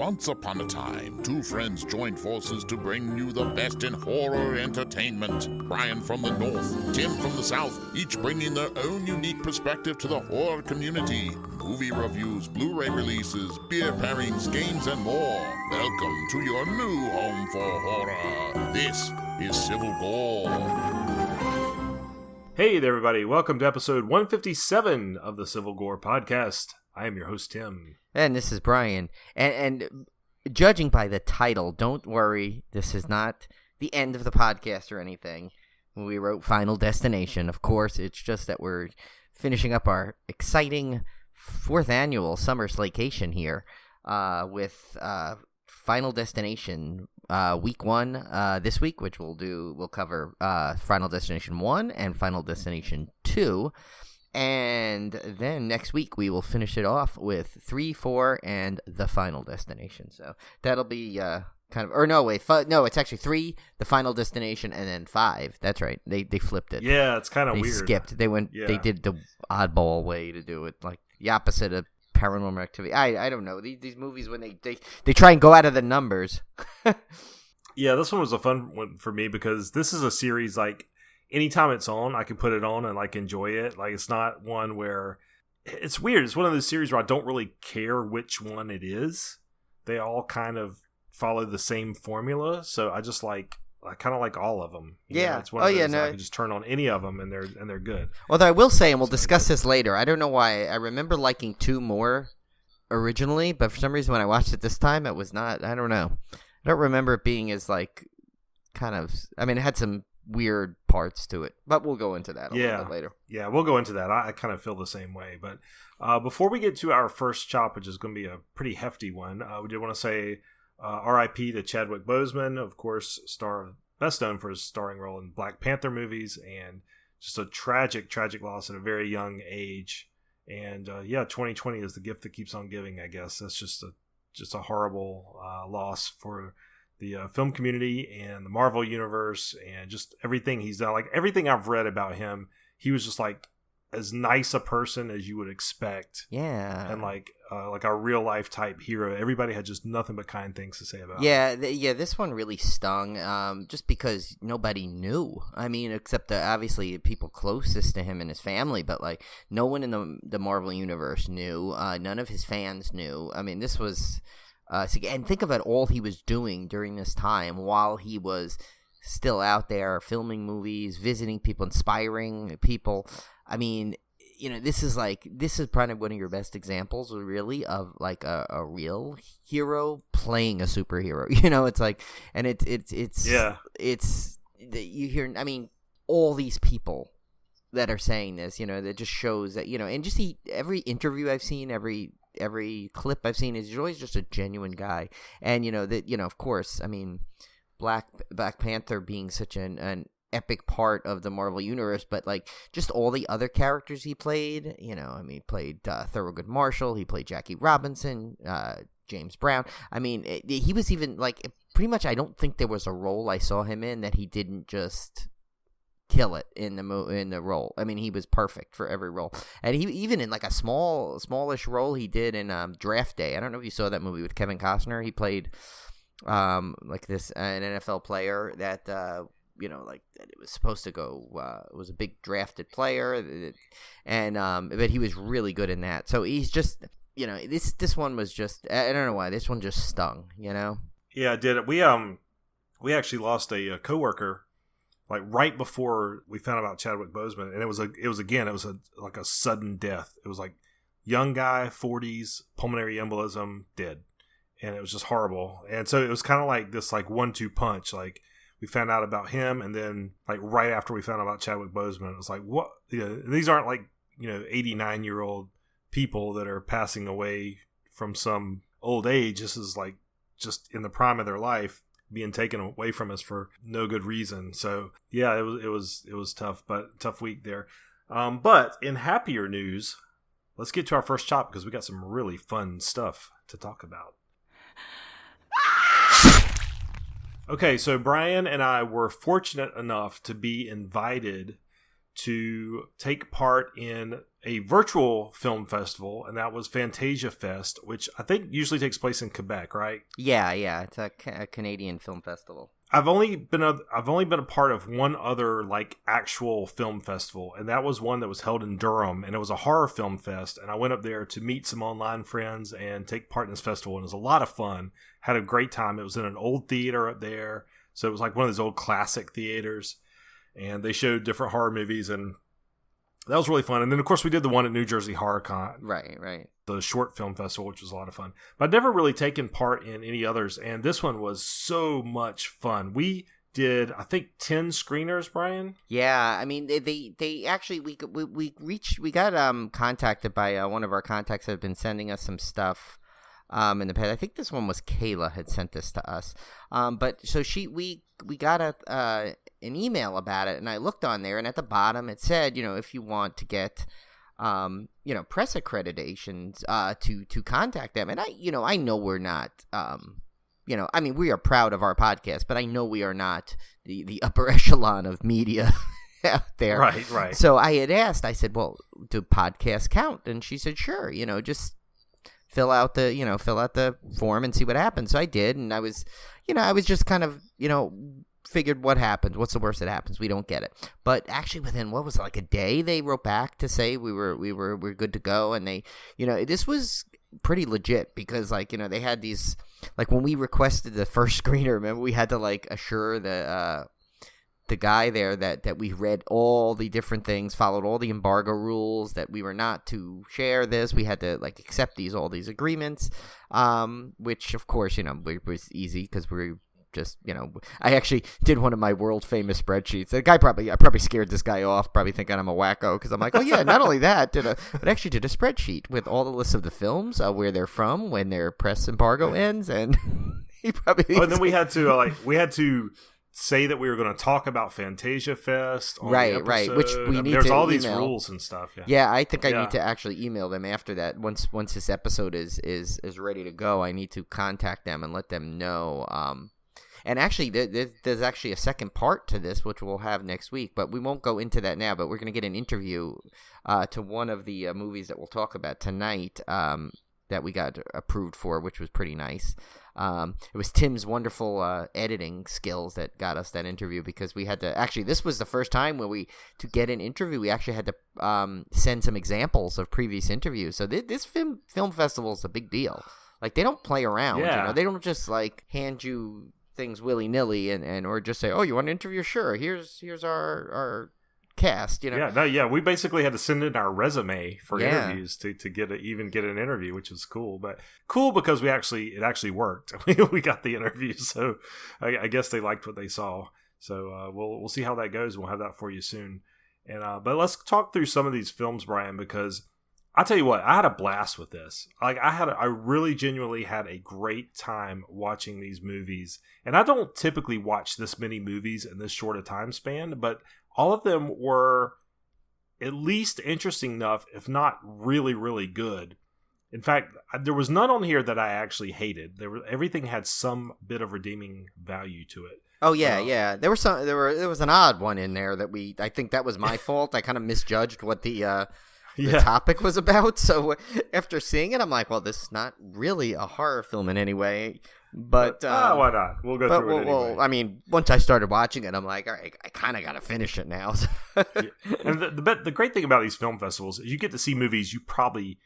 Once upon a time, two friends joined forces to bring you the best in horror entertainment. Brian from the north, Tim from the south, each bringing their own unique perspective to the horror community. Movie reviews, Blu-ray releases, beer pairings, games, and more. Welcome to your new home for horror. This is Civil Gore. Hey there, everybody. Welcome to episode 157 of the Civil Gore podcast. I am your host, Tim. And this is Brian. And judging by the title, don't worry, this is not the end of the podcast or anything. We wrote Final Destination. Of course, it's just that we're finishing up our exciting fourth annual Summer Slaycation here with Final Destination week one this week, which we'll cover Final Destination 1 and Final Destination 2. And then next week we will finish it off with 3, 4, and the Final Destination. So that'll be it's actually 3, the Final Destination, and then 5. That's right. They flipped it. Yeah, it's kind of weird. They skipped. They went. Yeah. They did the oddball way to do it, like the opposite of Paranormal Activity. I don't know these movies when they try and go out of the numbers. Yeah, this one was a fun one for me because this is a series like. Anytime it's on, I can put it on and like enjoy it. Like it's not one where it's weird. It's one of those series where I don't really care which one it is. They all kind of follow the same formula, so I kind of like all of them. Yeah. It's one of those I can just turn on any of them and they're good. Although I will say, and we'll discuss this later. I don't know why I remember liking 2 more originally, but for some reason when I watched it this time, it was not. I don't know. I don't remember it being as like kind of. I mean, it had some weird parts to it, but we'll go into that a little bit later. Yeah, we'll go into that. I kind of feel the same way. But before we get to our first chop, which is going to be a pretty hefty one, we did want to say R.I.P. to Chadwick Boseman, of course, best known for his starring role in Black Panther movies, and just a tragic loss at a very young age. And 2020 is the gift that keeps on giving, I guess. That's just a horrible loss for the film community and the Marvel universe and just everything he's done. Like everything I've read about him, he was just like as nice a person as you would expect. Yeah. And like a real life type hero. Everybody had just nothing but kind things to say about him. Yeah, this one really stung just because nobody knew. I mean, except obviously people closest to him and his family, but like no one in the Marvel universe knew. None of his fans knew. I mean, this was... and think about all he was doing during this time while he was still out there filming movies, visiting people, inspiring people. I mean, this is probably one of your best examples, really, of like a real hero playing a superhero. It's like, and it's you hear. I mean, all these people that are saying this, that just shows that and just every interview I've seen, every clip I've seen is always just a genuine guy. And of course, I mean, Black Panther being such an epic part of the Marvel universe, but like just all the other characters he played, he played Thurgood Marshall, he played Jackie Robinson, James Brown. I mean, he was even like pretty much, I don't think there was a role I saw him in that he didn't just kill it in the role. I mean, he was perfect for every role, and he even in like a smallish role he did in Draft Day. I don't know if you saw that movie with Kevin Costner. He played like this an NFL player that like that it was supposed to go was a big drafted player, and but he was really good in that. So he's just this one was just, I don't know why this one just stung. Yeah, it did. We actually lost a coworker. Like right before we found out about Chadwick Boseman, and it was like a sudden death. It was like young guy, 40s, pulmonary embolism, dead, and it was just horrible. And so it was kind of like this like 1-2 punch. Like we found out about him, and then like right after we found out about Chadwick Boseman, it was like what? These aren't like 89-year-old people that are passing away from some old age. This is like just in the prime of their life, being taken away from us for no good reason. So yeah, it was tough, but tough week there. But in happier news, let's get to our first chop because we got some really fun stuff to talk about. Okay, so Brian and I were fortunate enough to be invited to take part in a virtual film festival, and that was Fantasia Fest, which I think usually takes place in Quebec, right? Yeah, it's a Canadian film festival. I've only been a part of one other like actual film festival, and that was one that was held in Durham, and it was a horror film fest. And I went up there to meet some online friends and take part in this festival, and it was a lot of fun. Had a great time. It was in an old theater up there, so it was like one of those old classic theaters, and they showed different horror movies, and that was really fun. And then of course we did the one at New Jersey HorrorCon, right. The short film festival, which was a lot of fun. But I've never really taken part in any others, and this one was so much fun. We did, I think, 10 screeners, Brian. Yeah, I mean, they actually we got contacted by one of our contacts that had been sending us some stuff in the past. I think this one was Kayla had sent this to us. But so we got an email about it, and I looked on there, and at the bottom it said, if you want to get press accreditations, to contact them. And I know we're not, I mean, we are proud of our podcast, but I know we are not the upper echelon of media out there. Right. So I had asked, I said, well, do podcasts count? And she said, sure, just fill out the form and see what happens. So I did. And I was just kind of, figured what happens. What's the worst that happens? We don't get it. But actually within, what was it, like a day, they wrote back to say we're good to go. And they, this was pretty legit because they had these, like when we requested the first screener, remember we had to assure the guy there that we read all the different things, followed all the embargo rules, that we were not to share this. We had to accept all these agreements, which of course, was easy because we just, I actually did one of my world famous spreadsheets. The guy I probably scared this guy off, probably thinking I'm a wacko, because I'm like, oh yeah, not only that, but actually did a spreadsheet with all the lists of the films, where they're from, when their press embargo ends, and he probably. Oh, and then we had to say that we were going to talk about Fantasia Fest on the episode. Which we need there's to all email. These rules and stuff. Yeah, I think I need to actually email them after that. Once this episode is ready to go, I need to contact them and let them know. And actually, there's actually a second part to this, which we'll have next week, but we won't go into that now. But we're going to get an interview to one of the movies that we'll talk about tonight that we got approved for, which was pretty nice. It was Tim's wonderful editing skills that got us that interview, because we had to actually, this was the first time where to get an interview, we actually had to send some examples of previous interviews. So this film festival is a big deal. They don't play around. Yeah. They don't just hand you things willy-nilly and or just say, oh, you want an interview? Sure, here's our cast. We basically had to send in our resume for interviews to get an interview, which is cool. But cool because it actually worked. We got the interview, so I guess they liked what they saw. So we'll see how that goes. We'll have that for you soon. And but let's talk through some of these films, Brian, because I'll tell you what, I had a blast with this. I really genuinely had a great time watching these movies. And I don't typically watch this many movies in this short a time span, but all of them were at least interesting enough, if not really, really good. In fact, there was none on here that I actually hated. Everything had some bit of redeeming value to it. Oh yeah. There was an odd one in there that I think that was my fault. I kind of misjudged what the topic was about. So after seeing it, I'm like, well, this is not really a horror film in any way. But why not? We'll go through it anyway. Well, I mean, once I started watching it, I'm like, all right, I kind of got to finish it now. And the great thing about these film festivals is you get to see movies you probably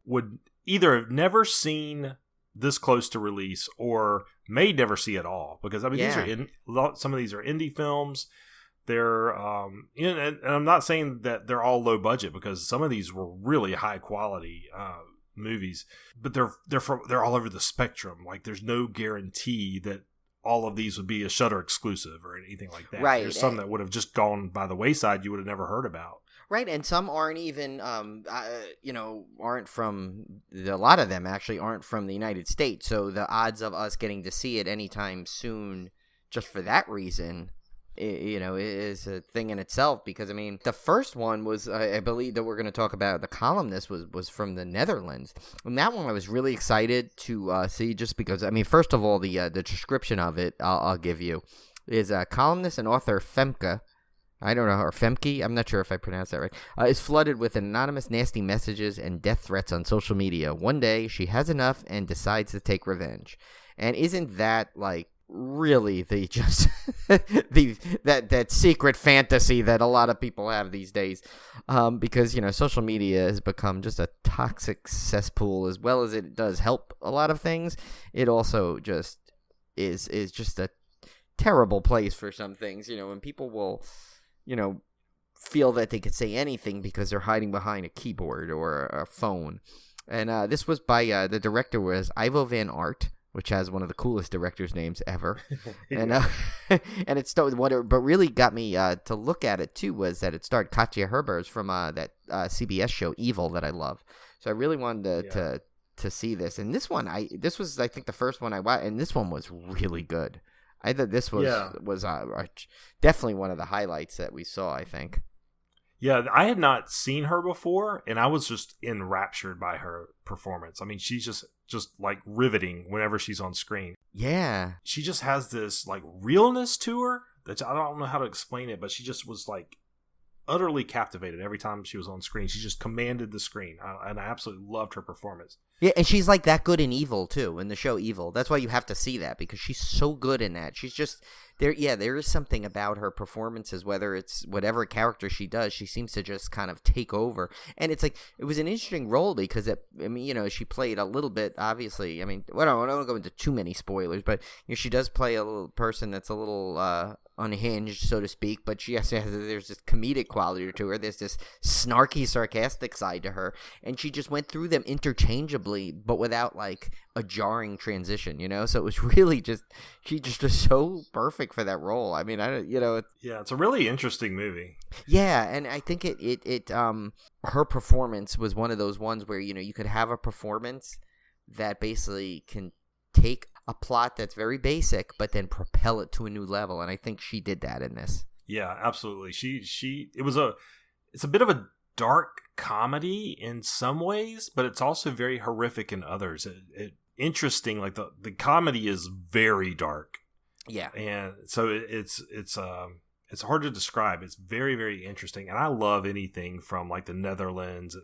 would either have never seen this close to release or may never see at all. Because I mean, some of these are indie films. They're and I'm not saying that they're all low budget, because some of these were really high quality movies, but they're all over the spectrum. There's no guarantee that all of these would be a Shudder exclusive or anything like that. Right. There's some that would have just gone by the wayside you would have never heard about. Right, and some aren't even, aren't from, a lot of them actually aren't from the United States, so the odds of us getting to see it anytime soon, just for that reason, is a thing in itself. Because, I mean, the first one was, I believe that we're going to talk about, The Columnist, was from the Netherlands. And that one I was really excited to see, just because, I mean, first of all, the description of it, I'll give you, is a columnist and author Femke I don't know, or Femke, I'm not sure if I pronounced that right, is flooded with anonymous nasty messages and death threats on social media. One day, she has enough and decides to take revenge. And isn't that, like, really the just that secret fantasy that a lot of people have these days? Because, social media has become just a toxic cesspool. As well as it does help a lot of things, it also just is just a terrible place for some things, when people will feel that they could say anything because they're hiding behind a keyboard or a phone. And this was by the director was Ivo Van Art, which has one of the coolest directors' names ever. And and it started. But really got me to look at it too was that it starred Katja Herbers from that CBS show Evil that I love. So I really wanted to see this. And this was I think the first one I watched, and this one was really good. I thought this was definitely one of the highlights that we saw, I think. Yeah, I had not seen her before, and I was just enraptured by her performance. I mean, she's just like riveting whenever she's on screen. Yeah. She just has this like realness to her that I don't know how to explain it, but she just was like utterly captivated every time she was on screen. She just commanded the screen, and I absolutely loved her performance. Yeah, and she's like that good in Evil too, in the show Evil. That's why you have to see that, because she's so good in that. She's just there. Yeah, there is something about her performances, whether it's whatever character she does, she seems to just kind of take over. And it's like it was an interesting role because she played a little bit. Obviously, I don't want to go into too many spoilers, but she does play a little person that's a little unhinged, so to speak, but there's this comedic quality to her. There's this snarky, sarcastic side to her, and she just went through them interchangeably, but without like a jarring transition, So it was really she just was so perfect for that role. It's a really interesting movie. Yeah, and I think it her performance was one of those ones where you could have a performance that basically can take a plot that's very basic, but then propel it to a new level, and I think she did that in this. Yeah, absolutely. It's a bit of a dark comedy in some ways, but it's also very horrific in others. Interesting, like the comedy is very dark. Yeah, and so it's hard to describe. It's very, very interesting, and I love anything from like the Netherlands,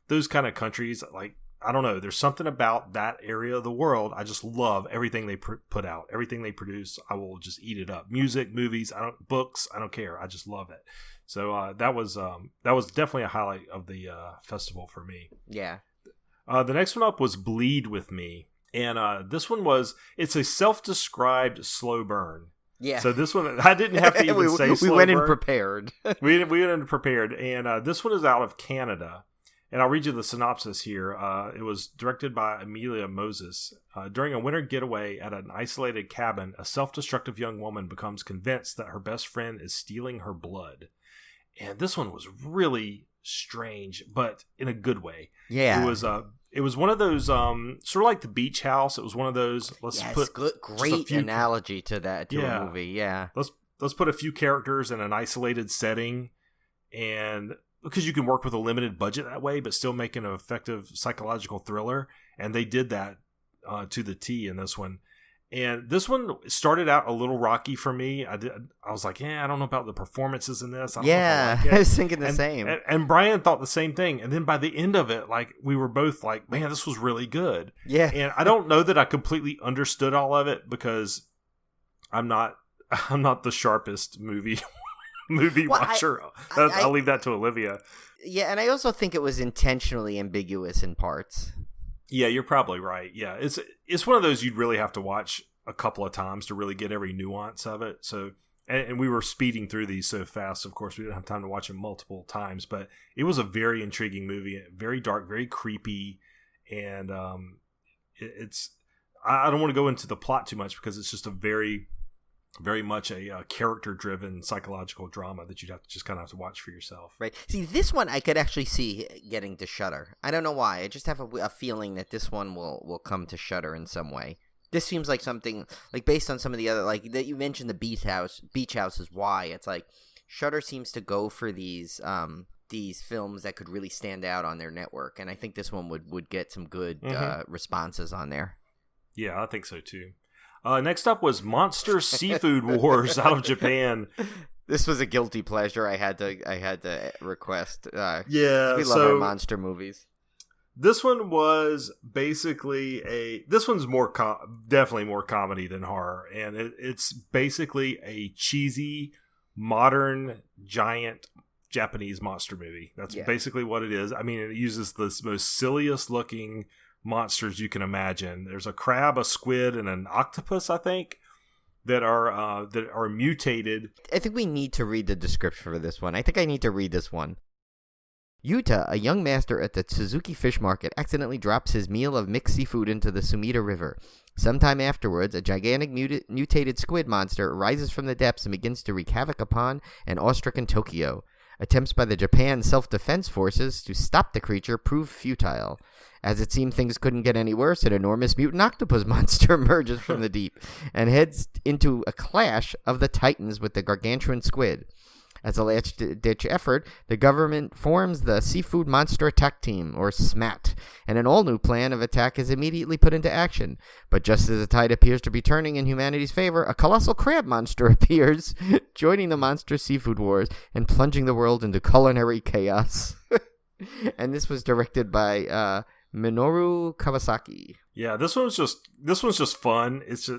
those kind of countries. Like, I don't know, there's something about that area of the world. I just love everything they put out, everything they produce. I will just eat it up. Music, movies, books, I don't care. I just love it. So that was definitely a highlight of the festival for me. Yeah. The next one up was Bleed With Me, and this one it's a self-described slow burn. Yeah. So this one, I didn't have to even say slow burn. We went in prepared. we went in prepared, and this one is out of Canada. And I'll read you the synopsis here. It was directed by Amelia Moses. During a winter getaway at an isolated cabin, a self-destructive young woman becomes convinced that her best friend is stealing her blood. And this one was really strange, but in a good way. Yeah. It was one of those sort of like The Beach House. It was one of those. Great analogy to that a movie. Yeah. Let's put a few characters in an isolated setting, and because you can work with a limited budget that way, but still make an effective psychological thriller. And they did that to the T in this one. And this one started out a little rocky for me. I was like, I don't know about the performances in this. I was thinking the same. And Brian thought the same thing. And then by the end of it, like, we were both like, man, this was really good. Yeah. And I don't know that I completely understood all of it, because I'm not the sharpest movie watcher. I'll leave that to Olivia. Yeah, and I also think it was intentionally ambiguous in parts. Yeah, you're probably right. Yeah, it's one of those you'd really have to watch a couple of times to really get every nuance of it. So, and we were speeding through these so fast, of course, we didn't have time to watch them multiple times. But it was a very intriguing movie, very dark, very creepy, and I don't want to go into the plot too much, because it's just a very much a character-driven psychological drama that you'd have to just kind of have to watch for yourself. Right. See, this one I could actually see getting to Shudder. I don't know why. I just have a feeling that this one will come to Shudder in some way. This seems like something, like, based on some of the other, like, that you mentioned the Beach House is why. It's like Shudder seems to go for these films that could really stand out on their network, and I think this one would get some good responses on there. Yeah, I think so too. Next up was Monster Seafood Wars out of Japan. This was a guilty pleasure. I had to request. Yeah, we love our monster movies. This one was basically this one's definitely more comedy than horror, and it's basically a cheesy, modern, giant Japanese monster movie. That's basically what it is. I mean, it uses the most silliest looking monsters you can imagine. There's a crab, a squid, and an octopus, I think, that are mutated. I think we need to read the description for this one. I think I need to read this one. Yuta, a young master at the Suzuki Fish Market, accidentally drops his meal of mixed seafood into the Sumida River. Sometime afterwards, a gigantic mutated squid monster rises from the depths and begins to wreak havoc upon an awe-stricken Tokyo. Attempts by the Japan Self-Defense Forces to stop the creature prove futile. As it seemed things couldn't get any worse, an enormous mutant octopus monster emerges from the deep and heads into a clash of the titans with the gargantuan squid. As a last-ditch effort, the government forms the Seafood Monster Attack Team, or SMAT, and an all-new plan of attack is immediately put into action. But just as the tide appears to be turning in humanity's favor, a colossal crab monster appears, joining the monster seafood wars and plunging the world into culinary chaos. And this was directed by Minoru Kawasaki. Yeah, this one's just fun. It's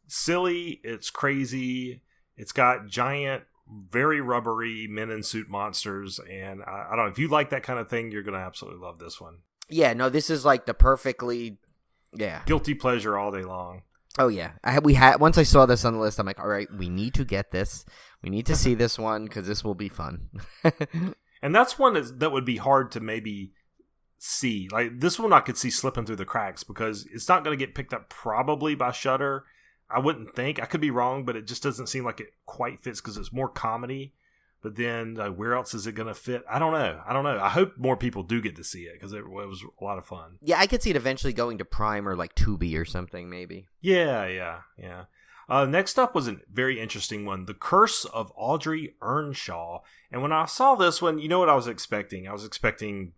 silly, it's crazy, it's got giant, very rubbery men in suit monsters, and I don't know, if you like that kind of thing, you're gonna absolutely love this one. Yeah, no, this is like the perfectly guilty pleasure all day long. Oh yeah, once I saw this on the list, I'm like, all right, we need to get this. We need to see this one because this will be fun. And that's one that would be hard to maybe see. Like this one, I could see slipping through the cracks because it's not going to get picked up probably by Shudder. I wouldn't think. I could be wrong, but it just doesn't seem like it quite fits because it's more comedy. But then where else is it going to fit? I don't know. I hope more people do get to see it because it was a lot of fun. Yeah, I could see it eventually going to Prime or like Tubi or something maybe. Yeah. Next up was a very interesting one, The Curse of Audrey Earnshaw. And when I saw this one, you know what I was expecting? I was expecting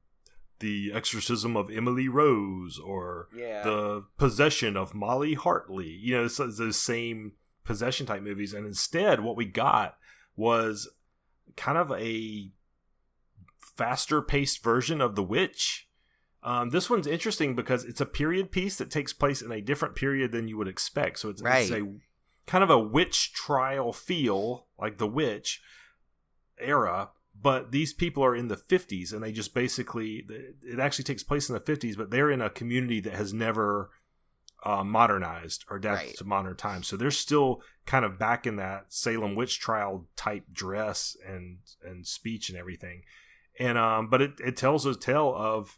The Exorcism of Emily Rose or The Possession of Molly Hartley. You know, it's those same possession type movies. And instead, what we got was kind of a faster paced version of The Witch. This one's interesting because it's a period piece that takes place in a different period than you would expect. So it's a kind of a witch trial feel, like The Witch era, but these people are in the 50s, and they just basically, it actually takes place in the 50s, but they're in a community that has never modernized or adapted to modern times. So they're still kind of back in that Salem witch trial type dress and speech and everything. And but it tells a tale of,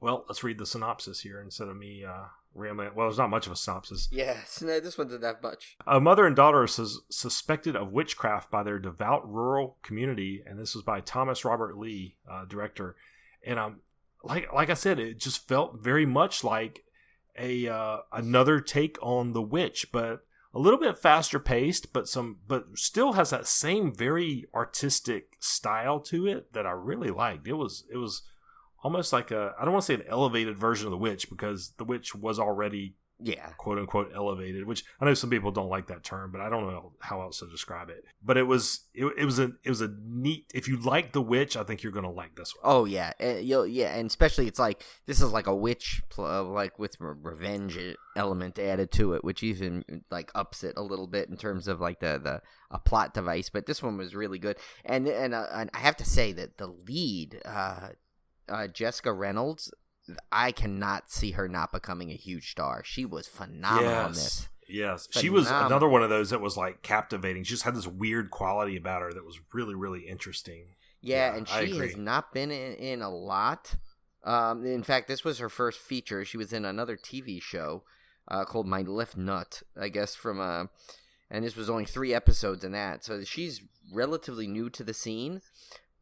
well, let's read the synopsis here instead of me rambling. Well, there's not much of a synopsis. Yes, no, this one didn't have much. A mother and daughter are suspected of witchcraft by their devout rural community, and this was by Thomas Robert Lee, director. And like I said, it just felt very much like another take on The Witch, but a little bit faster paced, but still has that same very artistic style to it that I really liked. It was almost like I don't want to say an elevated version of The Witch, because The Witch was already quote unquote elevated, which I know some people don't like that term, but I don't know how else to describe it. But it was a neat, if you like The Witch, I think you're going to like this one. Oh yeah. And especially it's like, this is like a witch, like with revenge element added to it, which even like ups it a little bit in terms of like a plot device. But this one was really good. And I have to say that the lead, Jessica Reynolds, I cannot see her not becoming a huge star. She was phenomenal in this. Yes. Phenomenal. She was another one of those that was like captivating. She just had this weird quality about her that was really, really interesting. Yeah, and she has not been in a lot. In fact, this was her first feature. She was in another TV show called My Left Nut, I guess, and this was only 3 episodes in that. So she's relatively new to the scene,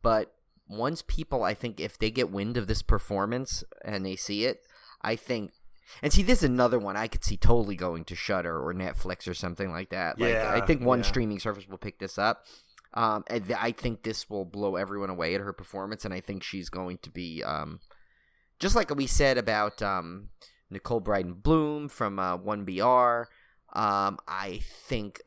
but once people, I think, if they get wind of this performance and they see it, I think, and see, this is another one I could see totally going to Shudder or Netflix or something like that. Like, I think one streaming service will pick this up. And I think this will blow everyone away at her performance, and I think she's going to be, just like we said about Nicole Bryden Bloom from 1BR. I think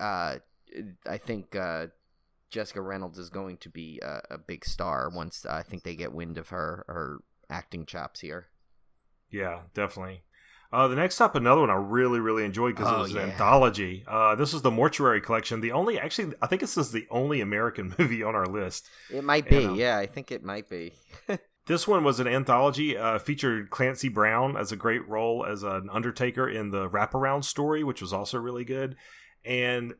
Jessica Reynolds is going to be a big star once I think they get wind of her acting chops here. Yeah, definitely. The next up, another one I really, really enjoyed because it was an anthology. This is the Mortuary Collection. I think this is the only American movie on our list. It might be, yeah, I think it might be. This one was an anthology, featured Clancy Brown as a great role as an undertaker in the wraparound story, which was also really good. And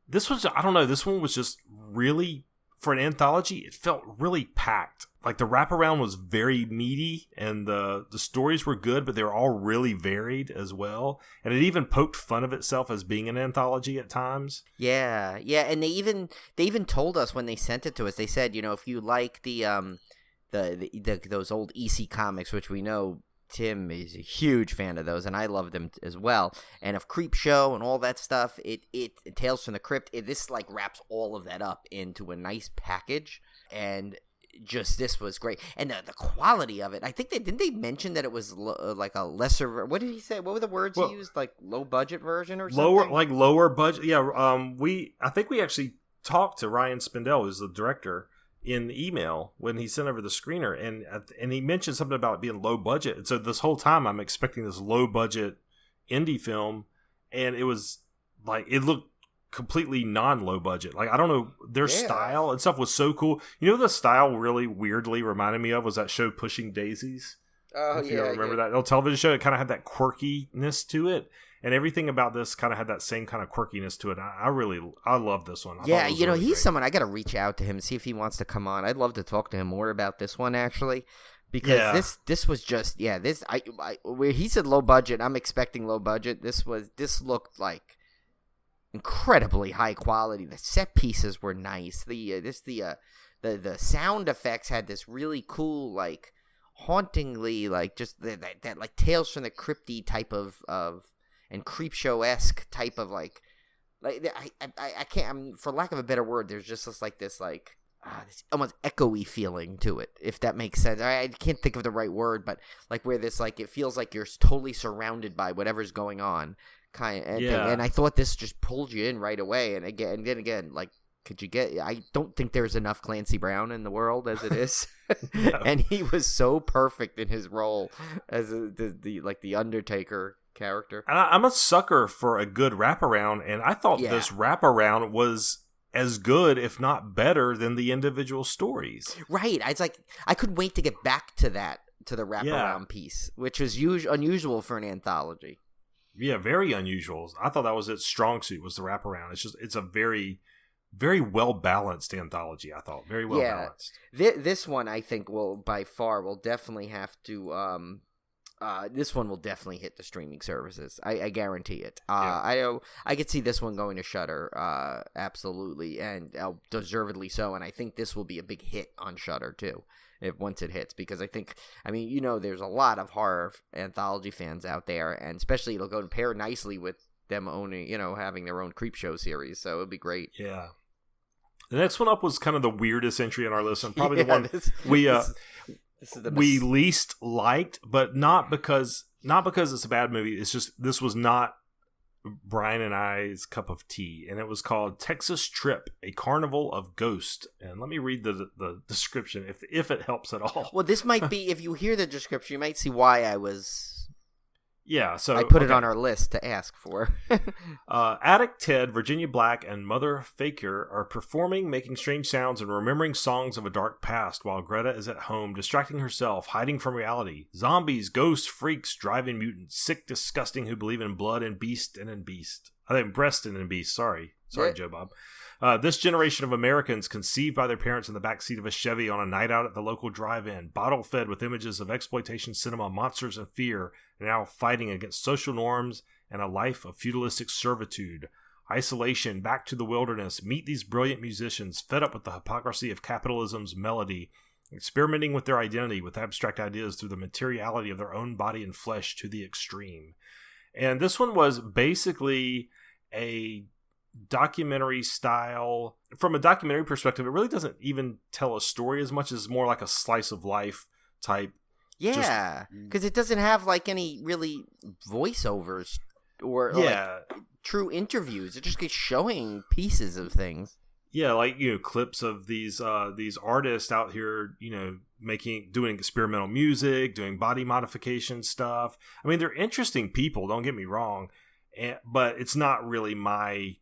this was, I don't know, this one was just really, for an anthology, it felt really packed. Like the wraparound was very meaty and the stories were good, but they were all really varied as well. And it even poked fun of itself as being an anthology at times. Yeah. And they even told us when they sent it to us, they said, if you like the those old EC comics, which we know Tim is a huge fan of those, and I love them as well. And of Creepshow and all that stuff, it Tales from the Crypt, this like wraps all of that up into a nice package, and just this was great. And the quality of it, I think didn't they mention that it was like a lesser? What did he say? What were the words he used? Like low budget version or something? Lower budget. Yeah. I think we actually talked to Ryan Spindell, who's the director, in email when he sent over the screener, and he mentioned something about it being low budget. And so this whole time I'm expecting this low budget indie film, and it was like, it looked completely non-low budget. Like, I don't know, their style and stuff was so cool. The style really weirdly reminded me of was that show Pushing Daisies. Oh, if you don't remember that old television show, it kind of had that quirkiness to it. And everything about this kind of had that same kind of quirkiness to it. I love this one. Really he's great. Someone I got to reach out to him and see if he wants to come on. I'd love to talk to him more about this one, actually, because this was just where he said low budget, I'm expecting low budget. This looked like incredibly high quality. The set pieces were nice. The sound effects had this really cool, like hauntingly, like just that like Tales from the Crypty type of and Creepshow-esque type of like I can't, for lack of a better word, there's just this almost echoey feeling to it, if that makes sense. I can't think of the right word, but like where this, like, it feels like you're totally surrounded by whatever's going on, and I thought this just pulled you in right away. And again, like, I don't think there's enough Clancy Brown in the world as it is. No. And he was so perfect in his role as the Undertaker character. And I'm a sucker for a good wraparound, and I thought this wraparound was as good, if not better, than the individual stories. Right. I couldn't wait to get back to that, to the wraparound piece, which was unusual for an anthology. Yeah, very unusual. I thought that was its strong suit, was the wraparound. It's a very, very well balanced anthology. I thought very well balanced. This one, I think, will definitely have to. This one will definitely hit the streaming services. I guarantee it. I could see this one going to Shudder, absolutely, and deservedly so. And I think this will be a big hit on Shudder too, once it hits, because I think, there's a lot of horror anthology fans out there, and especially it'll go and pair nicely with them owning, having their own Creepshow series. So it'd be great. Yeah. The next one up was kind of the weirdest entry on our list, and probably the one we least liked, but not because it's a bad movie. It's just this was not Brian and I's cup of tea, and it was called Texas Trip: A Carnival of Ghosts. And let me read the description if it helps at all. Well, this might be, if you hear the description, you might see why I was. Yeah, so I put it on our list to ask for. Addict Ted, Virginia Black, and Mother Fakir are performing, making strange sounds, and remembering songs of a dark past, while Greta is at home, distracting herself, hiding from reality. Zombies, ghosts, freaks, drive-in mutants, sick, disgusting, who believe in blood and breast and beast. Sorry, Joe Bob. This generation of Americans, conceived by their parents in the backseat of a Chevy on a night out at the local drive-in, bottle-fed with images of exploitation cinema, monsters, and fear, are now fighting against social norms and a life of feudalistic servitude. Isolation, back to the wilderness, meet these brilliant musicians, fed up with the hypocrisy of capitalism's melody, experimenting with their identity with abstract ideas through the materiality of their own body and flesh to the extreme. And this one was basically a documentary style. From a documentary perspective, it really doesn't even tell a story as much as more like a slice of life type. Yeah, because it doesn't have like any really voiceovers or like true interviews. It just gets showing pieces of things. Yeah, like, clips of these artists out here, doing experimental music, doing body modification stuff. I mean, they're interesting people, don't get me wrong, but it's not really my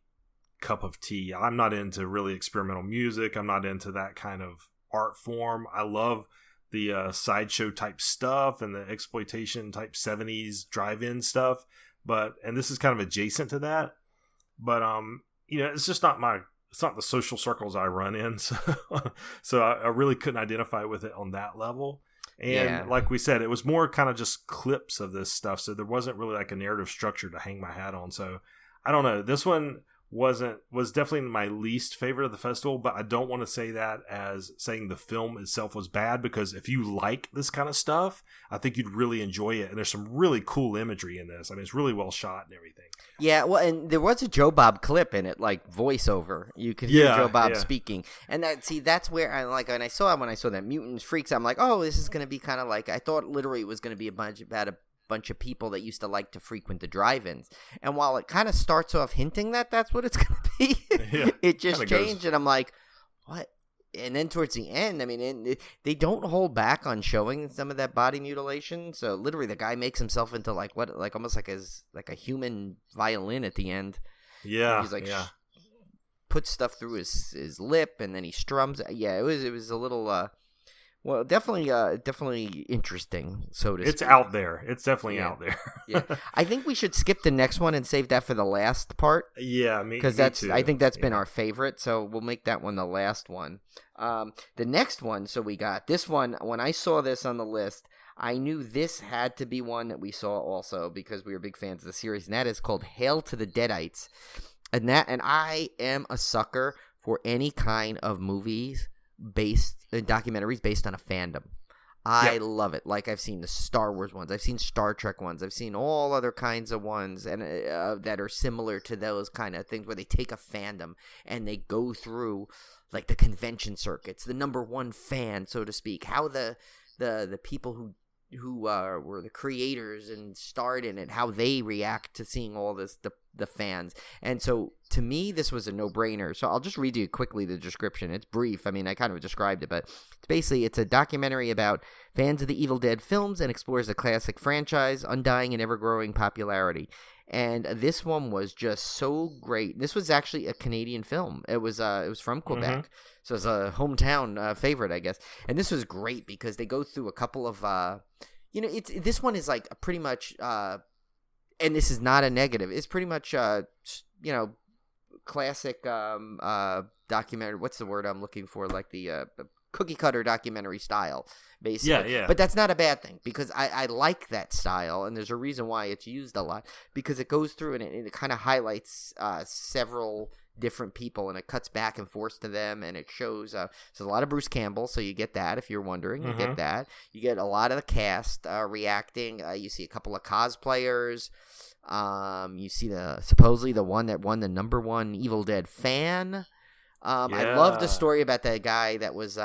cup of tea. I'm not into really experimental music. I'm not into that kind of art form. I love the sideshow type stuff and the exploitation type 70s drive-in stuff, and this is kind of adjacent to that. But it's just not it's not the social circles I run in, so I really couldn't identify with it on that level. And like we said, it was more kind of just clips of this stuff, so there wasn't really like a narrative structure to hang my hat on. So I don't know. This one was definitely my least favorite of the festival, but I don't want to say that as saying the film itself was bad, because if you like this kind of stuff, I think you'd really enjoy it. And there's some really cool imagery in this. I mean, it's really well shot and everything. Yeah, well, and there was a Joe Bob clip in it, like voiceover. You could hear Joe Bob speaking, and that's where I like. When I saw that Mutants Freaks, I'm like, oh, this is going to be kind of like, I thought literally it was going to be a bunch of people that used to like to frequent the drive-ins, and while it kind of starts off hinting that that's what it's going to be, it just changed, and I'm like, what? And then towards the end, I mean, they don't hold back on showing some of that body mutilation. So literally, the guy makes himself into almost like a human violin at the end. Yeah, he's like puts stuff through his lip, and then he strums. Yeah, it was a little. Well, definitely interesting. So to speak. It's out there. It's definitely out there. Yeah, I think we should skip the next one and save that for the last part. Yeah, me because too. I think that's been our favorite. So we'll make that one the last one. The next one. So we got this one. When I saw this on the list, I knew this had to be one that we saw also because we were big fans of the series, and that is called Hail to the Deadites. And I am a sucker for any kind of movies documentaries based on a fandom. I love it. Like, I've seen the Star Wars ones, I've seen Star Trek ones, I've seen all other kinds of ones, and that are similar to those kind of things where they take a fandom and they go through like the convention circuits, the number one fan, so to speak, how the people who were the creators and starred in it, how they react to seeing all this, the fans. And so to me, this was a no-brainer. So I'll just read you quickly the description. It's brief. I mean, I kind of described it, but it's a documentary about fans of the Evil Dead films and explores the classic franchise, undying and ever-growing popularity. And this one was just so great. This was actually a Canadian film. It was from Quebec. Mm-hmm. So it's a hometown favorite, I guess. And this was great because they go through a couple of this one is like pretty much and this is not a negative. It's pretty much classic documentary. What's the word I'm looking for? Like the cookie cutter documentary style, basically. Yeah. But that's not a bad thing because I like that style, and there's a reason why it's used a lot because it goes through and it kind of highlights several different people, and it cuts back and forth to them, and it shows so a lot of Bruce Campbell, so you get that if you're wondering. You get that. You get a lot of the cast reacting. You see a couple of cosplayers. You see supposedly the one that won the number one Evil Dead fan. I love the story about that guy that was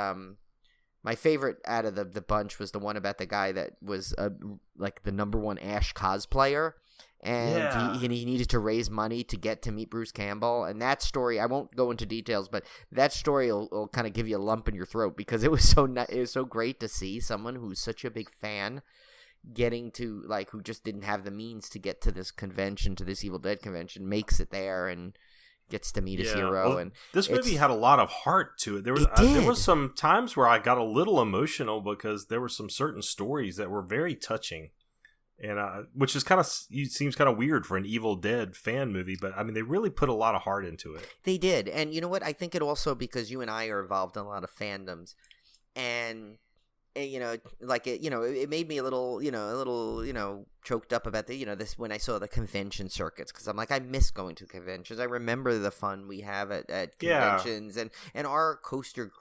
my favorite out of the bunch was the one about the guy that was like the number one Ash cosplayer. And he needed to raise money to get to meet Bruce Campbell. And that story, I won't go into details, but that story will kind of give you a lump in your throat because it was so great to see someone who's such a big fan getting to, like, who just didn't have the means to get to this convention, to this Evil Dead convention, makes it there and gets to meet his hero. Well, and this movie had a lot of heart to it. There was some times where I got a little emotional because there were some certain stories that were very touching. And which is seems kind of weird for an Evil Dead fan movie, but I mean they really put a lot of heart into it. They did, and you know what? I think it also because you and I are involved in a lot of fandoms, and it made me a little choked up about this when I saw the convention circuits because I'm like I miss going to conventions. I remember the fun we have at conventions and our coaster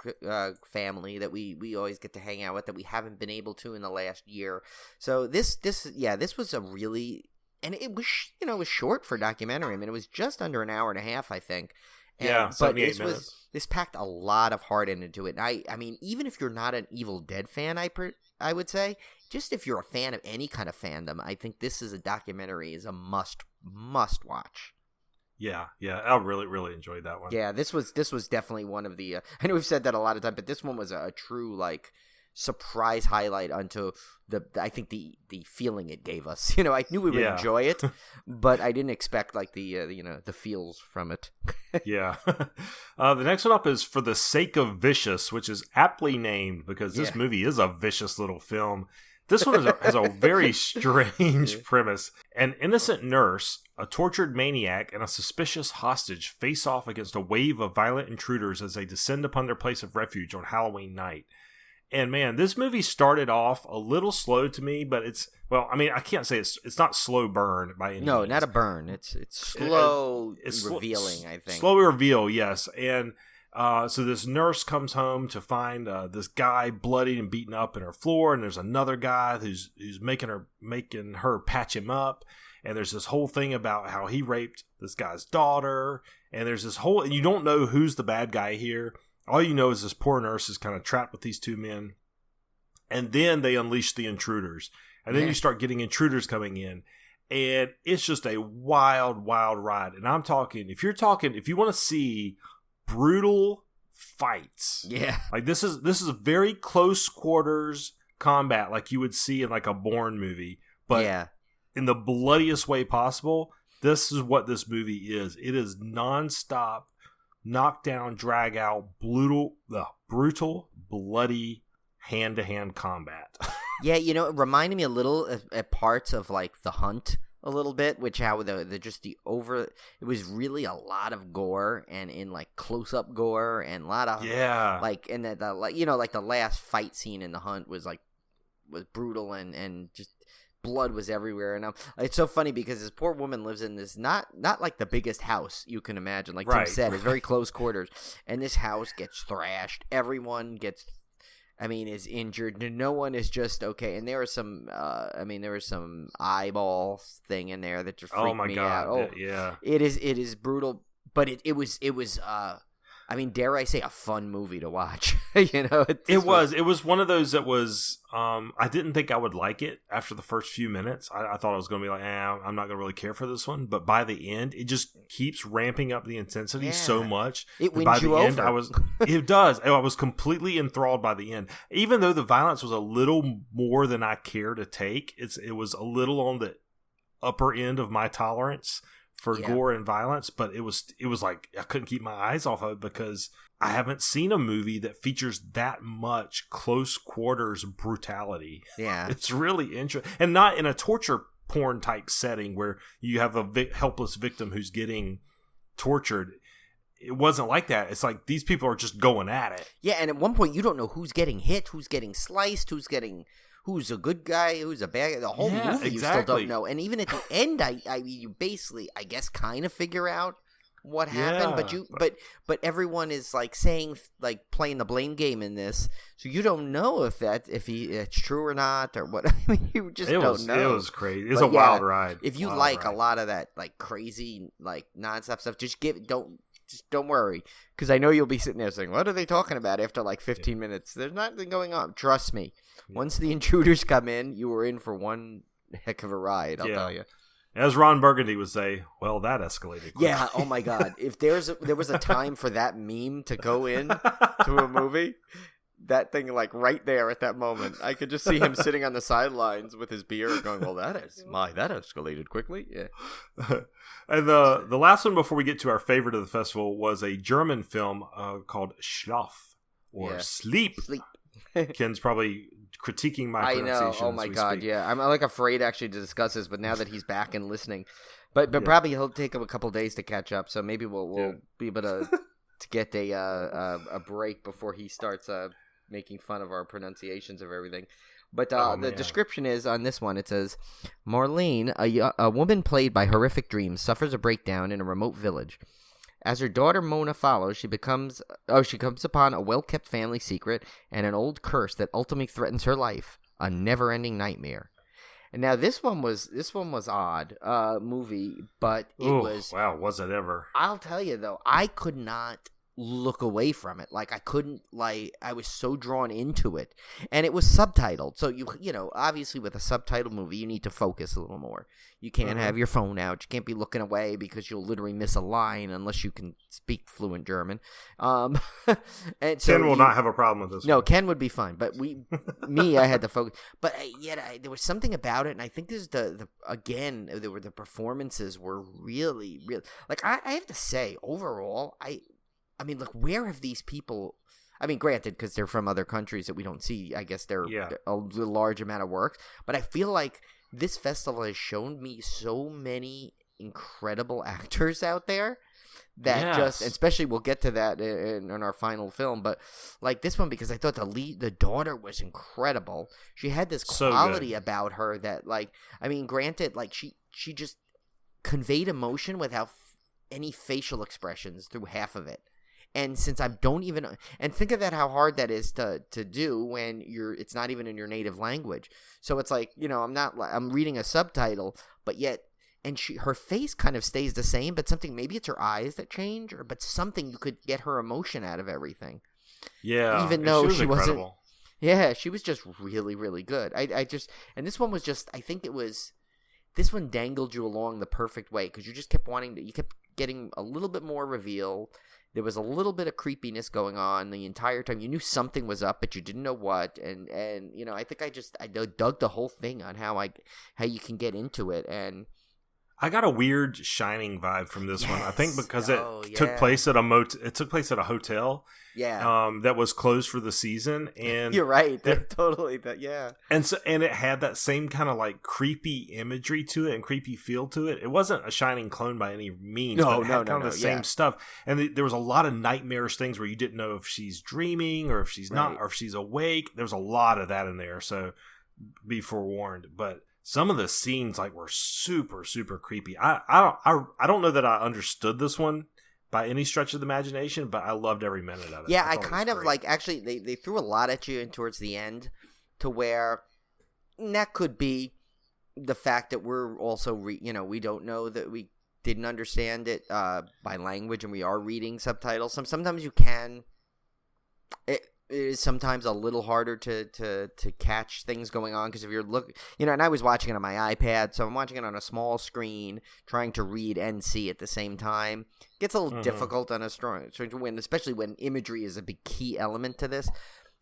family that we always get to hang out with that we haven't been able to in the last year. So this was a really, and it was it was short for a documentary. I mean it was just under an hour and a half I think. And, 78 minutes. This packed a lot of heart into it. And I mean, even if you're not an Evil Dead fan, I would say, just if you're a fan of any kind of fandom, I think this is a documentary is a must watch. Yeah, I really, really enjoyed that one. Yeah, this was definitely one of the. I know we've said that a lot of times, but this one was a true like surprise highlight onto I think the feeling it gave us. I knew we would enjoy it, but I didn't expect like the feels from it. Yeah. The next one up is For the Sake of Vicious, which is aptly named because this movie is a vicious little film. This one has a very strange premise. An innocent nurse, a tortured maniac, and a suspicious hostage face off against a wave of violent intruders as they descend upon their place of refuge on Halloween night. And man, this movie started off a little slow to me, but I can't say it's not slow burn by any means. No, not a burn. It's slow revealing, I think. Slow reveal, yes. And so this nurse comes home to find this guy bloodied and beaten up in her floor, and there's another guy who's making her patch him up. And there's this whole thing about how he raped this guy's daughter, and there's this whole, and you don't know who's the bad guy here. All you know is this poor nurse is kind of trapped with these two men. And then they unleash the intruders. And then you start getting intruders coming in. And it's just a wild, wild ride. And I'm talking, if you want to see brutal fights. Yeah. Like this is a very close quarters combat like you would see in like a Bourne movie. But in the bloodiest way possible, this is what this movie is. It is nonstop, knockdown, drag out, brutal, bloody, hand-to-hand combat. Yeah, it reminded me a little at parts of like The Hunt a little bit, which how it was really a lot of gore and in like close-up gore and a lot of like, and the like the last fight scene in The Hunt was brutal and just blood was everywhere. And it's so funny because this poor woman lives in this not like the biggest house you can imagine, like Tim said, it's very close quarters, and this house gets thrashed. Everyone is injured. No one is just okay. And there was some eyeball thing in there that just freaked me out. Oh, yeah. It is brutal, but it was dare I say, a fun movie to watch. It was one of those that was, I didn't think I would like it after the first few minutes. I thought I was going to be like, I'm not going to really care for this one. But by the end, it just keeps ramping up the intensity so much. It wins you over. It does. I was completely enthralled by the end. Even though the violence was a little more than I care to take, it was a little on the upper end of my tolerance for gore and violence, but it was like I couldn't keep my eyes off of it because I haven't seen a movie that features that much close quarters brutality. Yeah. It's really interesting, and not in a torture porn type setting where you have a helpless victim who's getting tortured. It wasn't like that. It's like these people are just going at it. Yeah, and at one point you don't know who's getting hit, who's getting sliced, who's a good guy, who's a bad guy. The whole movie you still don't know. And even at the end, you basically, I guess, kind of figure out what happened. But everyone is like saying, like playing the blame game in this, so you don't know if it's true or not or what. You just don't know. It was crazy. It was a wild ride. If you a lot of that like crazy like nonstop stuff, don't worry, because I know you'll be sitting there saying, what are they talking about after like 15 minutes? There's nothing going on. Trust me. Once the intruders come in, you were in for one heck of a ride, I'll tell you. As Ron Burgundy would say, well, that escalated quickly. Yeah, oh my God. If there was a time for that meme to go in to a movie, that thing like right there at that moment, I could just see him sitting on the sidelines with his beer going, well, that escalated quickly. Yeah. And the last one before we get to our favorite of the festival was a German film called Schlaf or Sleep. Ken's probably critiquing my pronunciation. I know. Oh my God, yeah. I'm like afraid actually to discuss this, but now that he's back and listening, but probably he'll take him a couple days to catch up. So maybe we'll be able to get a break before he starts making fun of our pronunciations of everything. But the description is on this one. It says, Marlene, a woman plagued by horrific dreams, suffers a breakdown in a remote village. As her daughter Mona follows, she comes upon a well-kept family secret and an old curse that ultimately threatens her life, a never-ending nightmare. And now this one was odd movie, but it was wow, was it ever? I'll tell you though, I could not look away from it. Like I couldn't, like I was so drawn into it, and it was subtitled. So you know, obviously with a subtitled movie, you need to focus a little more. You can't have your phone out. You can't be looking away because you'll literally miss a line unless you can speak fluent German. And so Ken will not have a problem with this. No, one. Ken would be fine, but I had to focus. But yet, there was something about it, and I think this is the performances were really, really like I have to say overall, I mean, look, where have these people? I mean, granted, because they're from other countries that we don't see, I guess they're a large amount of work. But I feel like this festival has shown me so many incredible actors out there that especially we'll get to that in our final film. But like this one, because I thought the daughter was incredible. She had this quality about her that, like, I mean, granted, like she just conveyed emotion without any facial expressions through half of it. And since I don't even – and think of that, how hard that is to do when it's not even in your native language. So it's like, you know, I'm reading a subtitle, but yet – and her face kind of stays the same, but something – maybe it's her eyes that change, but something you could get her emotion out of everything. Yeah. Even though she wasn't – yeah, she was just really, really good. I just – and this one was just – I think it was – this one dangled you along the perfect way because you just kept wanting to – you kept getting a little bit more reveal. There was a little bit of creepiness going on the entire time. You knew something was up, but you didn't know what. And you know, I think I dug the whole thing on how you can get into it. And I got a weird Shining vibe from this one. I think because it took place at a hotel. Yeah. That was closed for the season, and you're right. Totally. And it had that same kind of like creepy imagery to it and creepy feel to it. It wasn't a Shining clone by any means. No, but it had kind of the same stuff. And there was a lot of nightmarish things where you didn't know if she's dreaming or if she's not, or if she's awake. There was a lot of that in there. So be forewarned. But some of the scenes like were super, super creepy. I don't know that I understood this one by any stretch of the imagination, but I loved every minute of it. Yeah, I kind of like, actually, they threw a lot at you towards the end to where that could be the fact that we're also, we don't know that we didn't understand it by language and we are reading subtitles. Sometimes you can. It is sometimes a little harder to catch things going on because if you're and I was watching it on my iPad, so I'm watching it on a small screen, trying to read and see at the same time. It gets a little difficult on a strong when, especially when imagery is a big key element to this.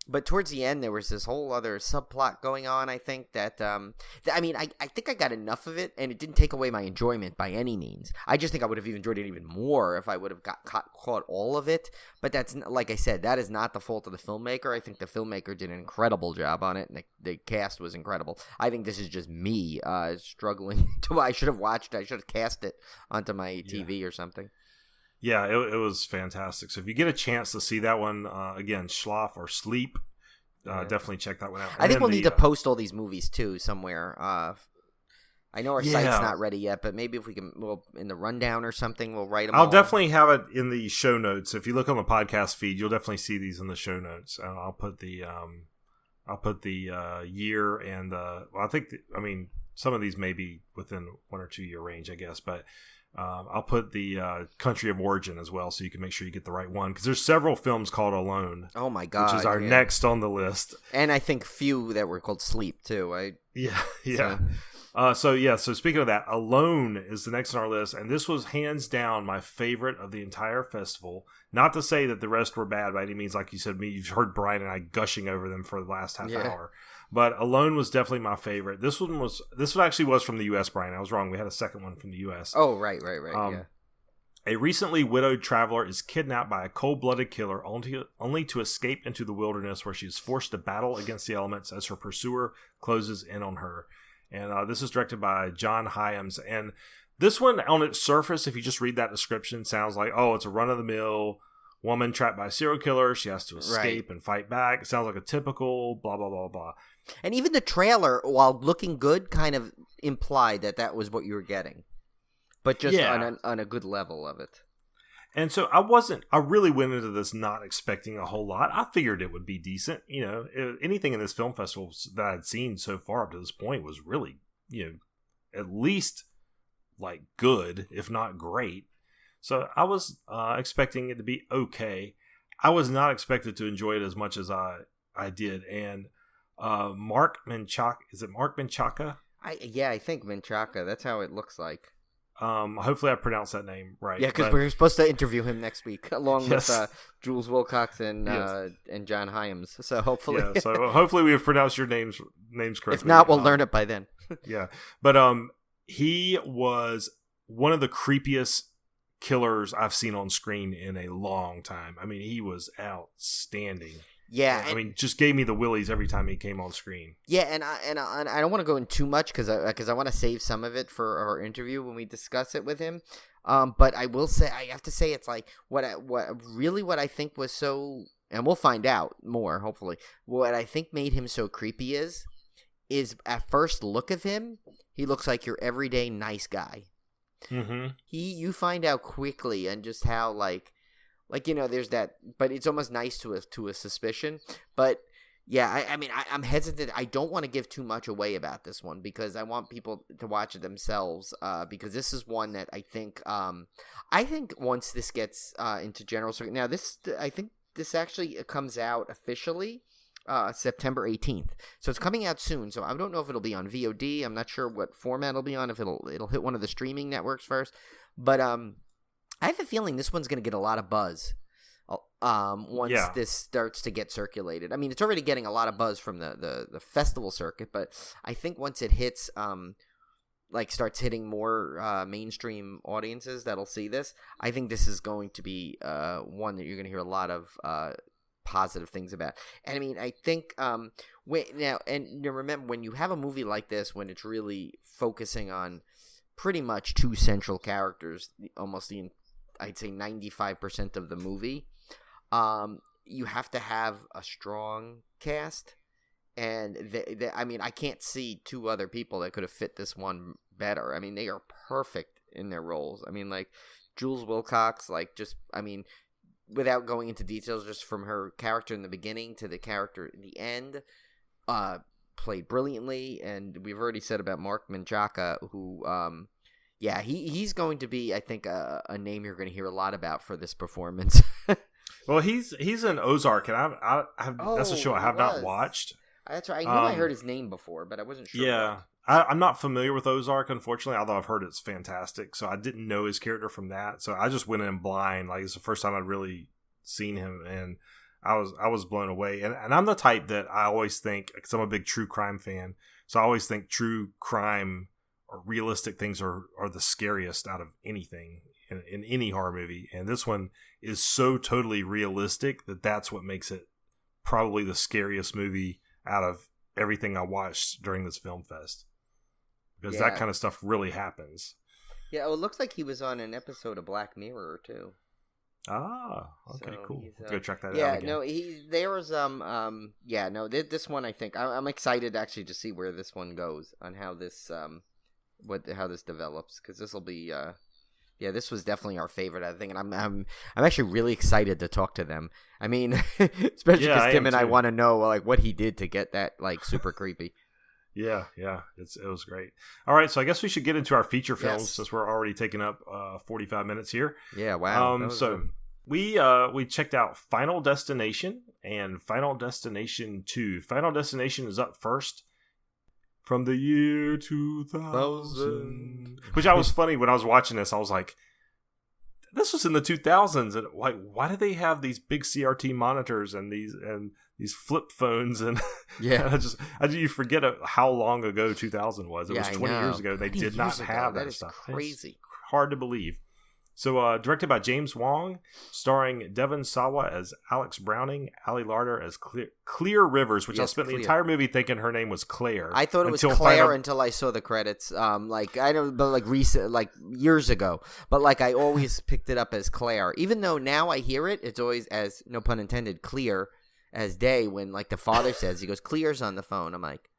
But towards the end, there was this whole other subplot going on, I think, that, I mean, I think I got enough of it, and it didn't take away my enjoyment by any means. I just think I would have enjoyed it even more if I would have caught all of it. But that's, like I said, that is not the fault of the filmmaker. I think the filmmaker did an incredible job on it, and the cast was incredible. I think this is just me struggling to, I should have cast it onto my TV or something. Yeah, it was fantastic. So if you get a chance to see that one, again, Schlaf or Sleep, definitely check that one out. I think we'll need to post all these movies, too, somewhere. I know our site's not ready yet, but maybe if we can, in the rundown or something, we'll write them I'll definitely have it in the show notes. If you look on the podcast feed, you'll definitely see these in the show notes. And I'll put the year and some of these may be within 1 or 2 year range, I guess, but I'll put the country of origin as well, so you can make sure you get the right one. Because there's several films called Alone. Oh my god! Which is our next on the list. And I think few that were called Sleep too. So speaking of that, Alone is the next on our list, and this was hands down my favorite of the entire festival. Not to say that the rest were bad by any means, like you said, you've heard Brian and I gushing over them for the last half hour. But Alone was definitely my favorite. This one actually was from the U.S., Brian. I was wrong. We had a second one from the U.S. Oh, right. A recently widowed traveler is kidnapped by a cold-blooded killer only to escape into the wilderness where she is forced to battle against the elements as her pursuer closes in on her. And this is directed by John Hyams. And this one, on its surface, if you just read that description, sounds like, oh, it's a run-of-the-mill woman trapped by a serial killer. She has to escape and fight back. It sounds like a typical blah, blah, blah, blah. And even the trailer, while looking good, kind of implied that was what you were getting. But just on a good level of it. And so I really went into this not expecting a whole lot. I figured it would be decent. Anything in this film festival that I'd seen so far up to this point was really, at least like good, if not great. So I was expecting it to be okay. I was not expected to enjoy it as much as I did. And Mark Menchaca, is it Mark Menchaca? I think Menchaca. That's how it looks like. Hopefully I pronounced that name right. Yeah, because we're supposed to interview him next week along with Jules Wilcox and John Hyams. So hopefully, hopefully we have pronounced your names correctly. If not, we'll learn it by then. Yeah, but he was one of the creepiest killers I've seen on screen in a long time. I mean, he was outstanding. Yeah, I mean, just gave me the willies every time he came on screen. Yeah, and I don't want to go in too much because I want to save some of it for our interview when we discuss it with him. But I will say, I have to say, it's like what I think was so, and we'll find out more hopefully. What I think made him so creepy is at first look of him, he looks like your everyday nice guy. Mm-hmm. You find out quickly and just how like there's that, but it's almost nice to a suspicion. But yeah, I mean, I'm hesitant. I don't want to give too much away about this one because I want people to watch it themselves. Because this is one that I think once this gets into general circuit. Now I think this actually comes out officially September 18th, so it's coming out soon. So I don't know if it'll be on VOD. I'm not sure what format it'll be on. If it'll hit one of the streaming networks first, but I have a feeling this one's going to get a lot of buzz once this starts to get circulated. I mean, it's already getting a lot of buzz from the festival circuit, but I think once it hits, starts hitting more mainstream audiences that'll see this, I think this is going to be one that you're going to hear a lot of positive things about. And I mean, I think remember, when you have a movie like this, when it's really focusing on pretty much two central characters, I'd say 95% of the movie, you have to have a strong cast, and I mean, I can't see two other people that could have fit this one better. I mean, they are perfect in their roles. I mean, like Jules Wilcox, without going into details, just from her character in the beginning to the character in the end, played brilliantly. And we've already said about Mark Menchaca, who he's going to be, I think, a name you're going to hear a lot about for this performance. Well, he's in Ozark, and that's a show I have not watched. That's right. I knew I heard his name before, but I wasn't sure. Yeah, I'm not familiar with Ozark, unfortunately, although I've heard it's fantastic. So I didn't know his character from that. So I just went in blind. Like, it's the first time I'd really seen him, and I was blown away. And I'm the type that I always think, because I'm a big true crime fan, so I always think true crime or realistic things are the scariest out of anything in any horror movie. And this one is so totally realistic that's what makes it probably the scariest movie out of everything I watched during this film fest. Because that kind of stuff really happens. Yeah, it looks like he was on an episode of Black Mirror too. Ah, okay, so cool. Go check that out. Yeah, no, this one, I think I'm excited actually to see where this one goes, on how this how this develops, because this will be this was definitely our favorite, I think, and I'm actually really excited to talk to them. I mean, especially because Tim and I want to know what he did to get that super creepy. Yeah, it was great. All right, so I guess we should get into our feature films since we're already taking up 45 minutes here. Yeah, wow. We checked out Final Destination and Final Destination 2. Final Destination is up first. From the year 2000. Which I was funny when I was watching this. I was like, this was in the 2000s. And why do they have these big CRT monitors and these flip phones? And you forget how long ago 2000 was. It was 20 years ago. They did not have that stuff. That is crazy. It's hard to believe. So, directed by James Wong, starring Devon Sawa as Alex Browning, Ali Larter as Clear Rivers, which I spent the entire movie thinking her name was Claire. I thought it was Claire until I saw the credits. I know, but recent, years ago. But I always picked it up as Claire, even though now I hear it, it's always as, no pun intended, clear as day. When the father says, he goes, "Clear's on the phone." I'm like,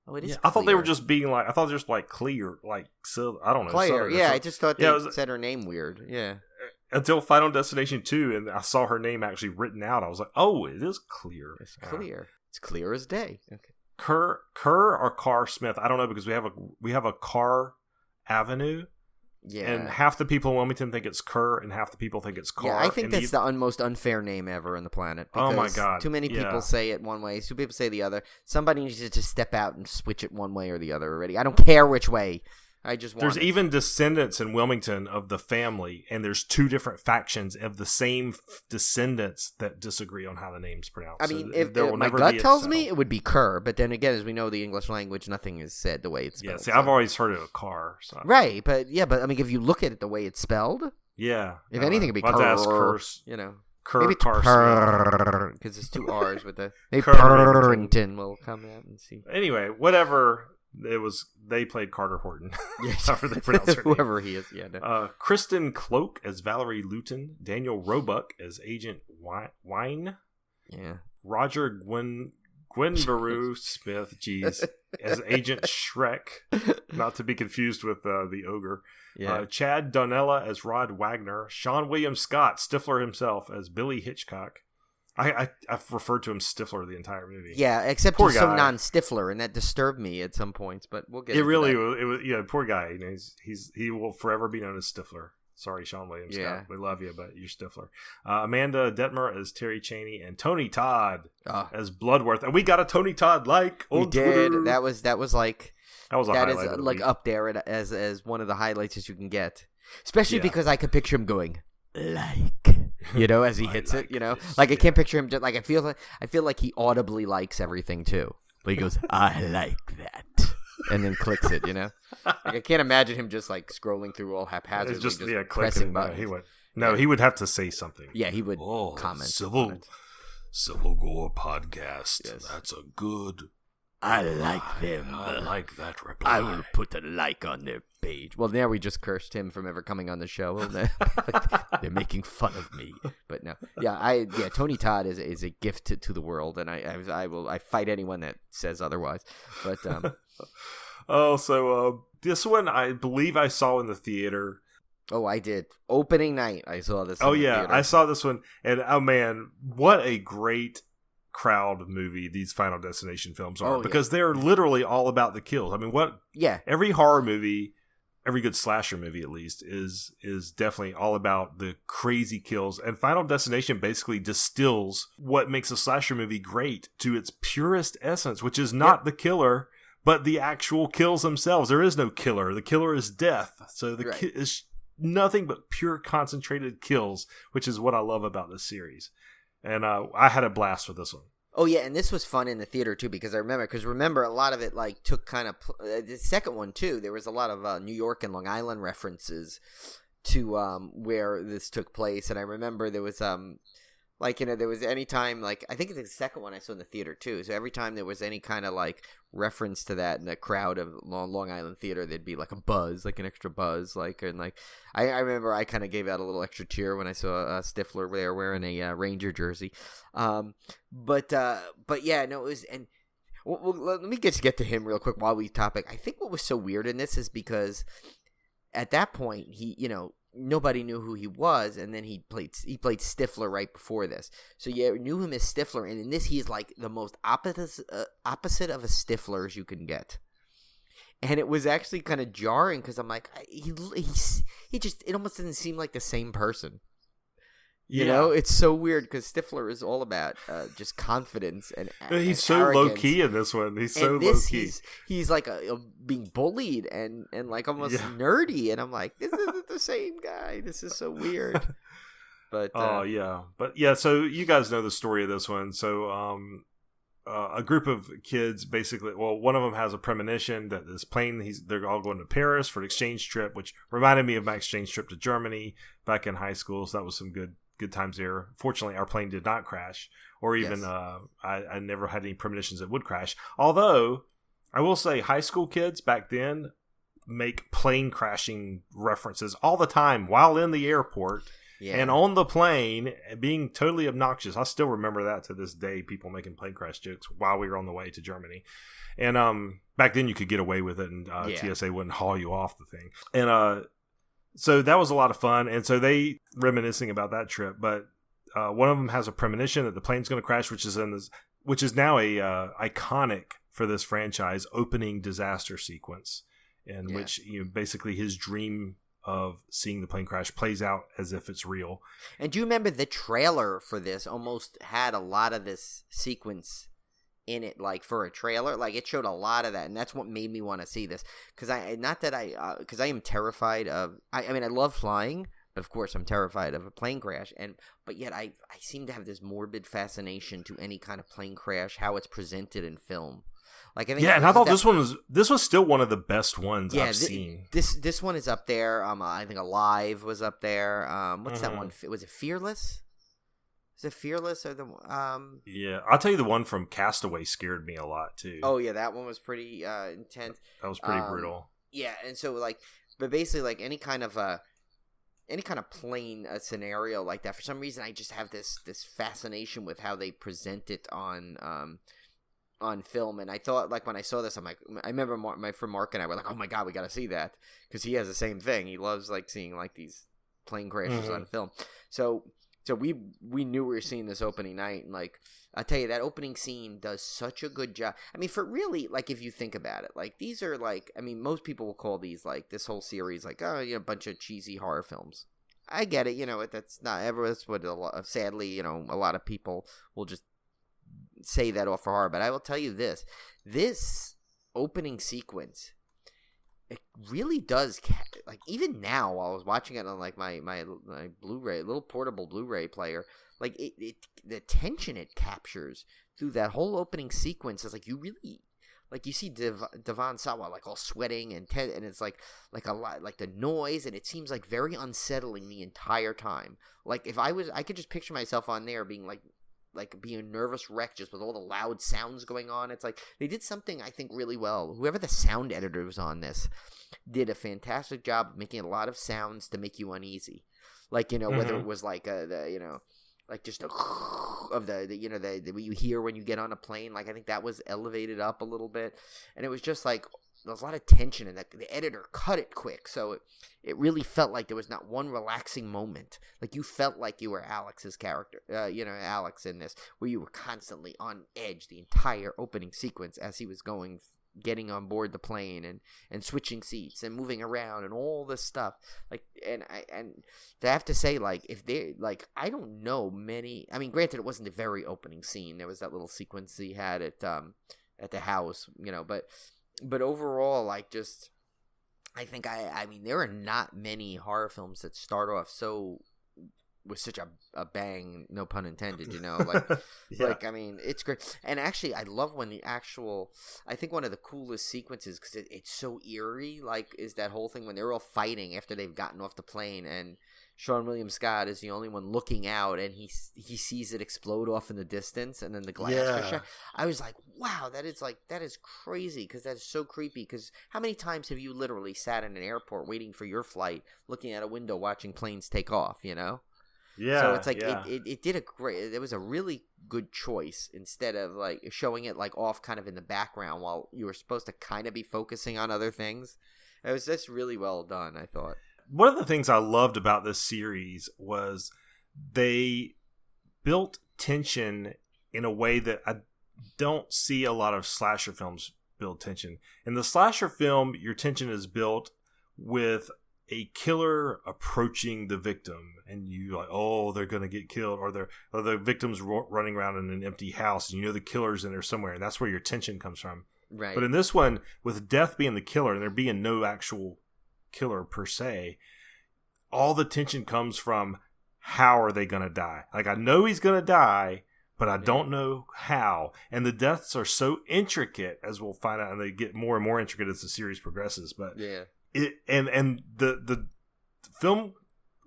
oh, it is. I thought they were just being I thought just clear, so I don't know. Claire, yeah, I just thought they said her name weird. Yeah. Until Final Destination 2, and I saw her name actually written out. I was like, oh, it is Clear. It's clear. It's clear as day. Okay. Kerr or Carr Smith? I don't know, because we have a Carr Avenue. Yeah. And half the people in Wilmington think it's Kerr, and half the people think it's Carr. Yeah, I think that's the most unfair name ever on the planet. Oh my God. Too many people say it one way, too many people say the other. Somebody needs to just step out and switch it one way or the other already. I don't care which way. I just want There's even descendants in Wilmington of the family, and there's two different factions of the same descendants that disagree on how the name's pronounced. I mean, so if my gut tells me it would be Kerr, but then again, as we know the English language, nothing is said the way it's spelled. Yeah, see, I've always heard it a Carr. So. Right, but I mean, if you look at it the way it's spelled, yeah, if anything, it'd be Kerr. Curse, Kerr, maybe Carr, because it's two R's with the maybe Purrington will come out and see. Anyway, whatever. It was they played Carter Horton. However they pronounce her name. Whoever he is, yeah. No. Kristen Cloak as Valerie Luton, Daniel Roebuck as Agent Wine, Roger Gwenveru Smith, as Agent Shrek, not to be confused with the ogre. Chad Donnella as Rod Wagner, Sean William Scott, Stifler himself, as Billy Hitchcock. I've referred to him Stifler the entire movie. Yeah, except he's so non-Stifler, and that disturbed me at some points. But we'll get. It was poor guy. You know, he will forever be known as Stifler. Sorry, Sean William Scott. We love you, but you're Stifler. Amanda Detmer as Terry Chaney, and Tony Todd as Bloodworth. And we got a Tony Todd like on Twitter. Did. That was like that was a highlight. That is like up there as one of the highlights that you can get, especially because I could picture him going as he hits it, like I can't picture him just like I feel like he audibly likes everything too, but he goes I like that and then clicks it, like I can't imagine him just like scrolling through all haphazardly, just pressing buttons. He would have to say something. Yeah, he would comment. Civil Gore podcast. Yes. That's a good. I like them. I like that reply. I will put a like on their page. Well, now we just cursed him from ever coming on the show. They're making fun of me. But no, Tony Todd is a gift to the world, and I fight anyone that says otherwise. But this one I believe I saw in the theater. Oh, I did. Opening night, I saw this. Oh yeah, I saw this one, and oh man, what a great crowd movie these Final Destination films are, because they're literally all about the kills. I mean, every horror movie, every good slasher movie at least, is definitely all about the crazy kills, and Final Destination basically distills what makes a slasher movie great to its purest essence, which is not the killer, but the actual kills themselves. There is no killer. The killer is death. So is nothing but pure concentrated kills, which is what I love about this series. And I had a blast with this one. Oh, yeah, and this was fun in the theater, too, because remember, a lot of it, like, took kind of, the second one, too, there was a lot of New York and Long Island references to where this took place, and I remember there was, there was any time, like, I think it's the second one I saw in the theater, too, so every time there was any kind of, like, reference to that in the crowd of Long Island theater, there'd be, like, a buzz, like, an extra buzz, like, and, like, I remember I kind of gave out a little extra cheer when I saw Stifler there wearing a Ranger jersey, but yeah, no, it was, and well, let me get to him real quick while we topic. I think what was so weird in this is because at that point, he, nobody knew who he was, and then he played Stifler right before this. So you knew him as Stifler, and in this he's like the most opposite of a Stifler as you can get. And it was actually kind of jarring because I'm like, he just, it almost doesn't seem like the same person. You know, it's so weird because Stifler is all about just confidence and he's so low key in this one. He's so low key. He's like being bullied and like almost nerdy, and I'm like, this isn't the same guy. This is so weird. But so you guys know the story of this one. So a group of kids basically, one of them has a premonition that this plane, they're all going to Paris for an exchange trip, which reminded me of my exchange trip to Germany back in high school. So that was some good times there. Fortunately, our plane did not crash, or even I never had any premonitions it would crash. Although I will say, high school kids back then make plane crashing references all the time while in the airport and on the plane, being totally obnoxious. I still remember that to this day. People making plane crash jokes while we were on the way to Germany, and back then you could get away with it, and TSA wouldn't haul you off the thing, and so that was a lot of fun, and so they reminiscing about that trip. But one of them has a premonition that the plane's going to crash, which is now a iconic for this franchise opening disaster sequence, in which basically his dream of seeing the plane crash plays out as if it's real. And do you remember the trailer for this almost had a lot of this sequence in it, like for a trailer? Like it showed a lot of that, and that's what made me want to see this. Because I am terrified of. I mean, I love flying, but of course I'm terrified of a plane crash. But yet I seem to have this morbid fascination to any kind of plane crash, how it's presented in film. Like I think, and I thought this was still one of the best ones I've seen. This one is up there. I think Alive was up there. What's that one? Was it Fearless? Is it Fearless or the? Yeah, I'll tell you the one from Castaway scared me a lot too. Oh yeah, that one was pretty intense. That was pretty brutal. Yeah, and so but basically any kind of plane scenario like that. For some reason, I just have this fascination with how they present it on film. And I thought, like, when I saw this, I remember my friend Mark and I were like, oh my god, we gotta see that, because he has the same thing. He loves like seeing like these plane crashes on film. So we knew we were seeing this opening night, and like I tell you, that opening scene does such a good job. I mean, for really, like, if you think about it, like, these are like, I mean, most people will call these, like, this whole series like, oh, you know, a bunch of cheesy horror films. I get it, you know, that's not ever, that's what sadly, you know, a lot of people will just say that off for horror. But I will tell you this opening sequence, it really does, like, even now while I was watching it on like my Blu-ray, little portable Blu-ray player, like it the tension it captures through that whole opening sequence is like, you really, like, you see Devon Sawa like all sweating and it's like a lot, like the noise, and it seems like very unsettling the entire time. Like if I could just picture myself on there being like being a nervous wreck just with all the loud sounds going on. It's like they did something, I think, really well. Whoever the sound editor was on this did a fantastic job of making a lot of sounds to make you uneasy. Like, you know, whether it was like like just a of the what you hear when you get on a plane. Like, I think that was elevated up a little bit, and it was just like there was a lot of tension, and the editor cut it quick, so it really felt like there was not one relaxing moment. Like, you felt like you were Alex's character, Alex in this, where you were constantly on edge the entire opening sequence as he was getting on board the plane and switching seats and moving around and all this stuff. Like, and I have to say, like, if they, like, I don't know many. I mean, granted, it wasn't the very opening scene. There was that little sequence he had at the house, you know, but overall, like, just, I think I mean, there are not many horror films that start off with such a bang, no pun intended, you know, like, like, I mean, it's great. And actually, I love when I think one of the coolest sequences, because it's so eerie, like, is that whole thing when they're all fighting after they've gotten off the plane, and Sean William Scott is the only one looking out, and he sees it explode off in the distance, and then the glass goes shut. I was like, wow, that is crazy, because that is so creepy. Because how many times have you literally sat in an airport waiting for your flight, looking at a window, watching planes take off, you know? Yeah. So it's like it did it was a really good choice, instead of like showing it like off kind of in the background while you were supposed to kind of be focusing on other things. It was just really well done, I thought. One of the things I loved about this series was they built tension in a way that I don't see a lot of slasher films build tension. In the slasher film, your tension is built with a killer approaching the victim, and you like, oh, they're going to get killed, or the victim's running around in an empty house, and you know the killer's in there somewhere, and that's where your tension comes from. Right. But in this one, with death being the killer and there being no actual killer per se, all the tension comes from how are they going to die. Like, I know he's going to die, but I don't know how. And the deaths are so intricate, as we'll find out, and they get more and more intricate as the series progresses. But the film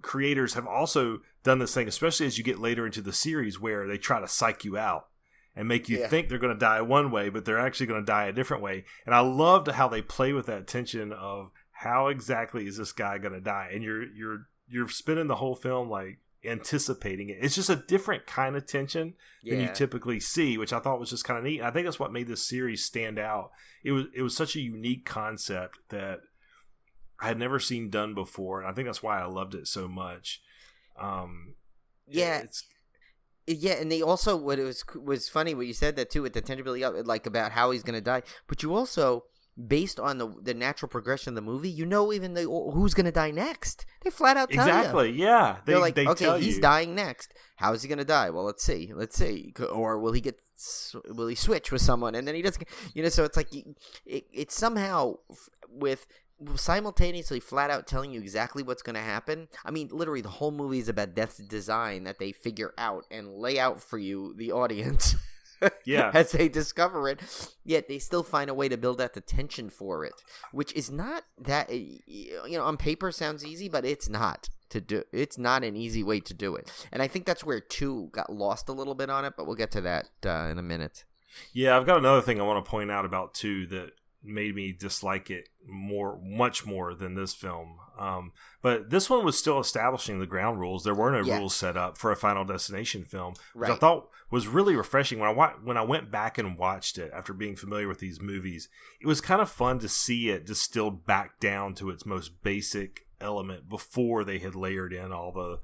creators have also done this thing, especially as you get later into the series, where they try to psych you out and make you think they're going to die one way, but they're actually going to die a different way. And I loved how they play with that tension of how exactly is this guy going to die, and you're spending the whole film like anticipating it. It's just a different kind of tension than you typically see, which I thought was just kind of neat. And I think that's what made this series stand out. It was such a unique concept that I had never seen done before, and I think that's why I loved it so much. And they also, what it was funny what you said that too, with the tension building up, like about how he's going to die, but you also, based on the natural progression of the movie, you know even who's going to die next. They flat out tell you. Exactly, yeah. They're like, they okay, tell he's you. dying next. How is he going to die? Well, let's see. Or will he switch with someone? And then he doesn't, so it's like, it's somehow with simultaneously flat out telling you exactly what's going to happen. I mean, literally the whole movie is about death's design that they figure out and lay out for you, the audience. Yeah. As they discover it, yet they still find a way to build out the tension for it, which is not that, on paper sounds easy, but it's not to do. It's not an easy way to do it. And I think that's where 2 got lost a little bit on it, but we'll get to that in a minute. Yeah, I've got another thing I want to point out about 2 that made me dislike it much more than this film. But this one was still establishing the ground rules. There were no rules set up for a Final Destination film, which I thought was really refreshing. When I went back and watched it after being familiar with these movies, it was kind of fun to see it distilled back down to its most basic element before they had layered in all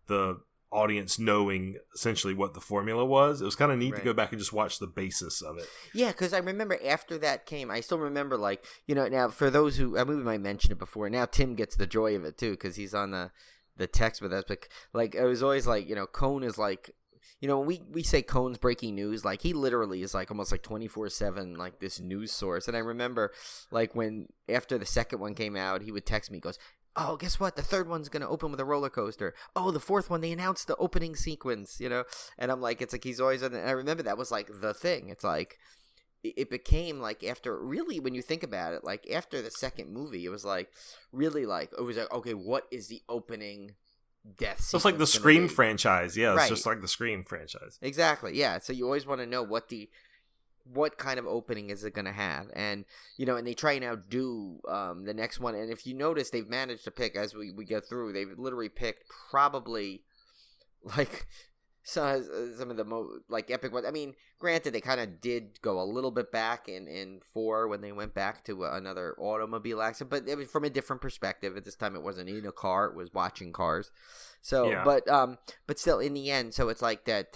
the audience knowing essentially what the formula was. It was kind of neat to go back and just watch the basis of it. Yeah, because I remember after that came, I still remember, like, now for those who, I mean, we might mention it before, now Tim gets the joy of it too because he's on the text with us, but like it was always like, Cone is like, when we say Cone's breaking news, like he literally is like almost like 24/7 like this news source. And I remember like when after the second one came out, he would text me, he goes, oh, guess what? The third one's going to open with a roller coaster. Oh, the fourth one, they announced the opening sequence, And I'm like, it's like he's always on it. And I remember that was like the thing. It's like, it became like after, really, when you think about it, like after the second movie, it was like, really like, it was like, okay, what is the opening death sequence? It's like the Scream franchise. Yeah, it's just like the Scream franchise. Exactly, yeah. So you always want to know what kind of opening is it going to have, and and they try and outdo the next one. And if you notice, they've managed to pick, as we get through, they've literally picked probably like some of the most like epic ones. I mean, granted, they kind of did go a little bit back in 4 when they went back to another automobile accident, but it was from a different perspective. At this time, it wasn't in a car; it was watching cars. So, yeah. But still, in the end, so it's like that.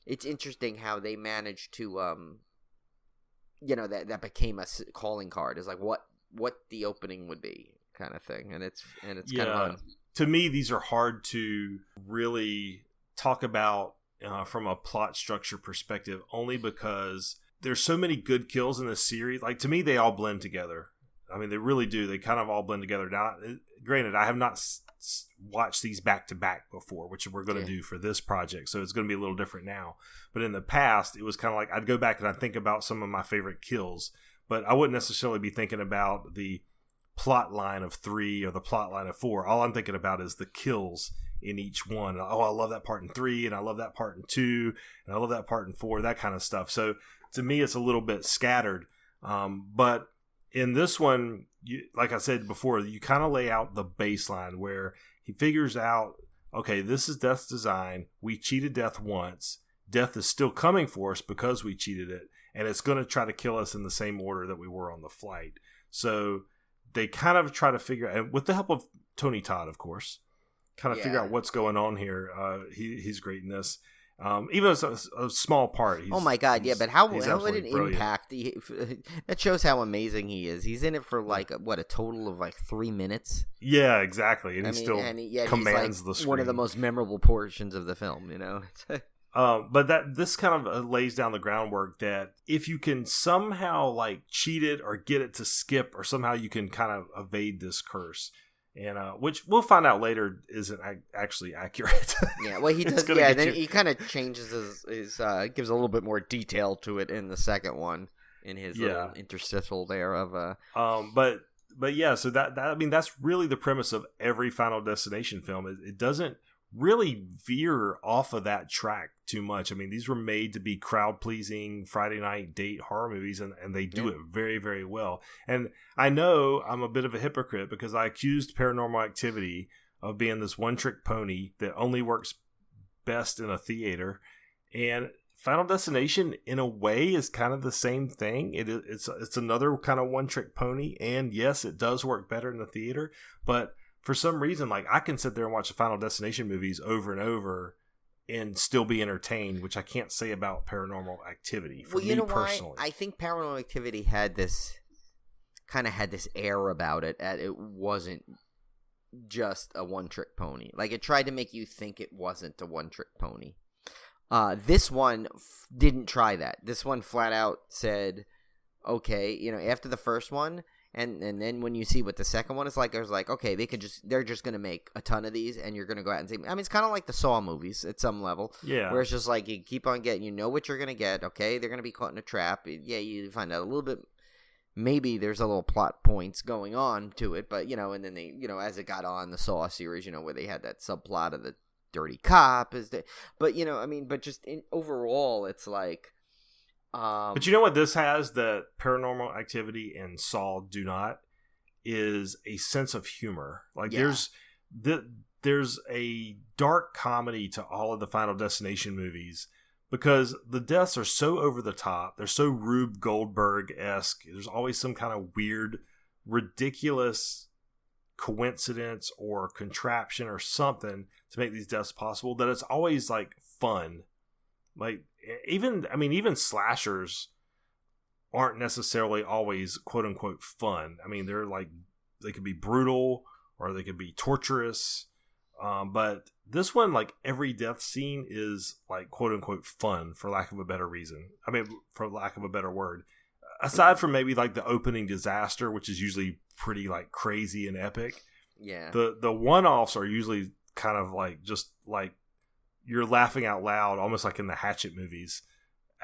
It's interesting how they managed to that became a calling card, is like what the opening would be, kind of thing, and it's kind of fun. To me, these are hard to really talk about from a plot structure perspective, only because there's so many good kills in this series. Like, to me, they all blend together. I mean, they really do. They kind of all blend together. Now, granted, I have not watched these back to back before, which we're going to do for this project, so it's going to be a little different now. But in the past, it was kind of like I'd go back and I'd think about some of my favorite kills, but I wouldn't necessarily be thinking about the plot line of 3 or the plot line of 4. All I'm thinking about is the kills in each one. Oh, I love that part in 3, and I love that part in 2, and I love that part in 4, that kind of stuff. So to me, it's a little bit scattered. But in this one, like I said before, you kind of lay out the baseline where he figures out, okay, this is Death's design. We cheated Death once. Death is still coming for us because we cheated it, and it's going to try to kill us in the same order that we were on the flight. So they kind of try to figure out, with the help of Tony Todd, of course, figure out what's going on here. He's great in this. Even as a small part. Oh my God, yeah, but how would it impact? That shows how amazing he is. He's in it for like, a total of like 3 minutes? Yeah, exactly. And he still commands the screen. One of the most memorable portions of the film, But this kind of lays down the groundwork that if you can somehow like cheat it or get it to skip, or somehow you can kind of evade this curse, and which we'll find out later isn't actually accurate. Yeah, well, he does. Yeah, then he kind of changes his gives a little bit more detail to it in the second one, in his little interstitial there of But yeah, so that I mean, that's really the premise of every Final Destination film. It doesn't really veer off of that track too much. I mean, these were made to be crowd-pleasing Friday night date horror movies, and they do it very, very well. And I know I'm a bit of a hypocrite because I accused Paranormal Activity of being this one-trick pony that only works best in a theater. And Final Destination, in a way, is kind of the same thing. It's another kind of one-trick pony, and yes, it does work better in the theater, but for some reason, like, I can sit there and watch the Final Destination movies over and over and still be entertained, which I can't say about Paranormal Activity. For me personally, I think Paranormal Activity had this kind of had this air about it. It wasn't just a one-trick pony. Like, it tried to make you think it wasn't a one-trick pony. This one didn't try that. This one flat out said, okay, you know, after the first one, and then when you see what the second one is like, I was like, okay, they're just gonna make a ton of these, and you're gonna go out and see. I mean, it's kind of like the Saw movies at some level, yeah. Where it's just like you keep on getting, you know what you're gonna get. Okay, they're gonna be caught in a trap. Yeah, you find out a little bit. Maybe there's a little plot points going on to it, but you know, and then they, you know, as it got on the Saw series, you know, where they had that subplot of the dirty cop but you know, I mean, but just overall, it's like. But you know what this has that Paranormal Activity and Saw do not, is a sense of humor. Like there's a dark comedy to all of the Final Destination movies because the deaths are so over the top. They're so Rube Goldberg-esque. There's always some kind of weird, ridiculous coincidence or contraption or something to make these deaths possible that it's always like fun. Like even slashers aren't necessarily always quote unquote fun. I mean, they could be brutal or they could be torturous. But this one, like every death scene is like quote unquote fun, for lack of a better reason. I mean, for lack of a better word. Aside from maybe like the opening disaster, which is usually pretty like crazy and epic. Yeah. The one-offs are usually kind of like just like you're laughing out loud, almost like in the Hatchet movies,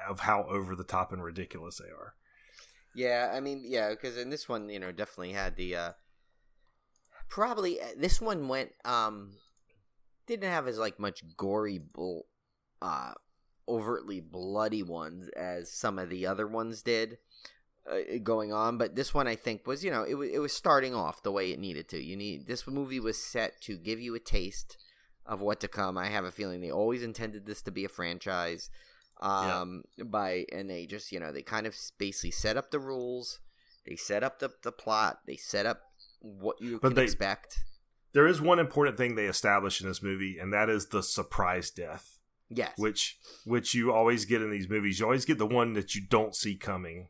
of how over the top and ridiculous they are. Yeah, I mean, yeah, because in this one, you know, definitely had the probably this one went didn't have as like much gory overtly bloody ones as some of the other ones did going on, but this one I think was, you know, it was starting off the way it needed to. This movie was set to give you a taste of what to come. I have a feeling they always intended this to be a franchise. And they just, you know, they kind of basically set up the rules, they set up the plot, they set up what you can expect. There is one important thing they established in this movie, and that is the surprise death. Yes. Which you always get in these movies. You always get the one that you don't see coming,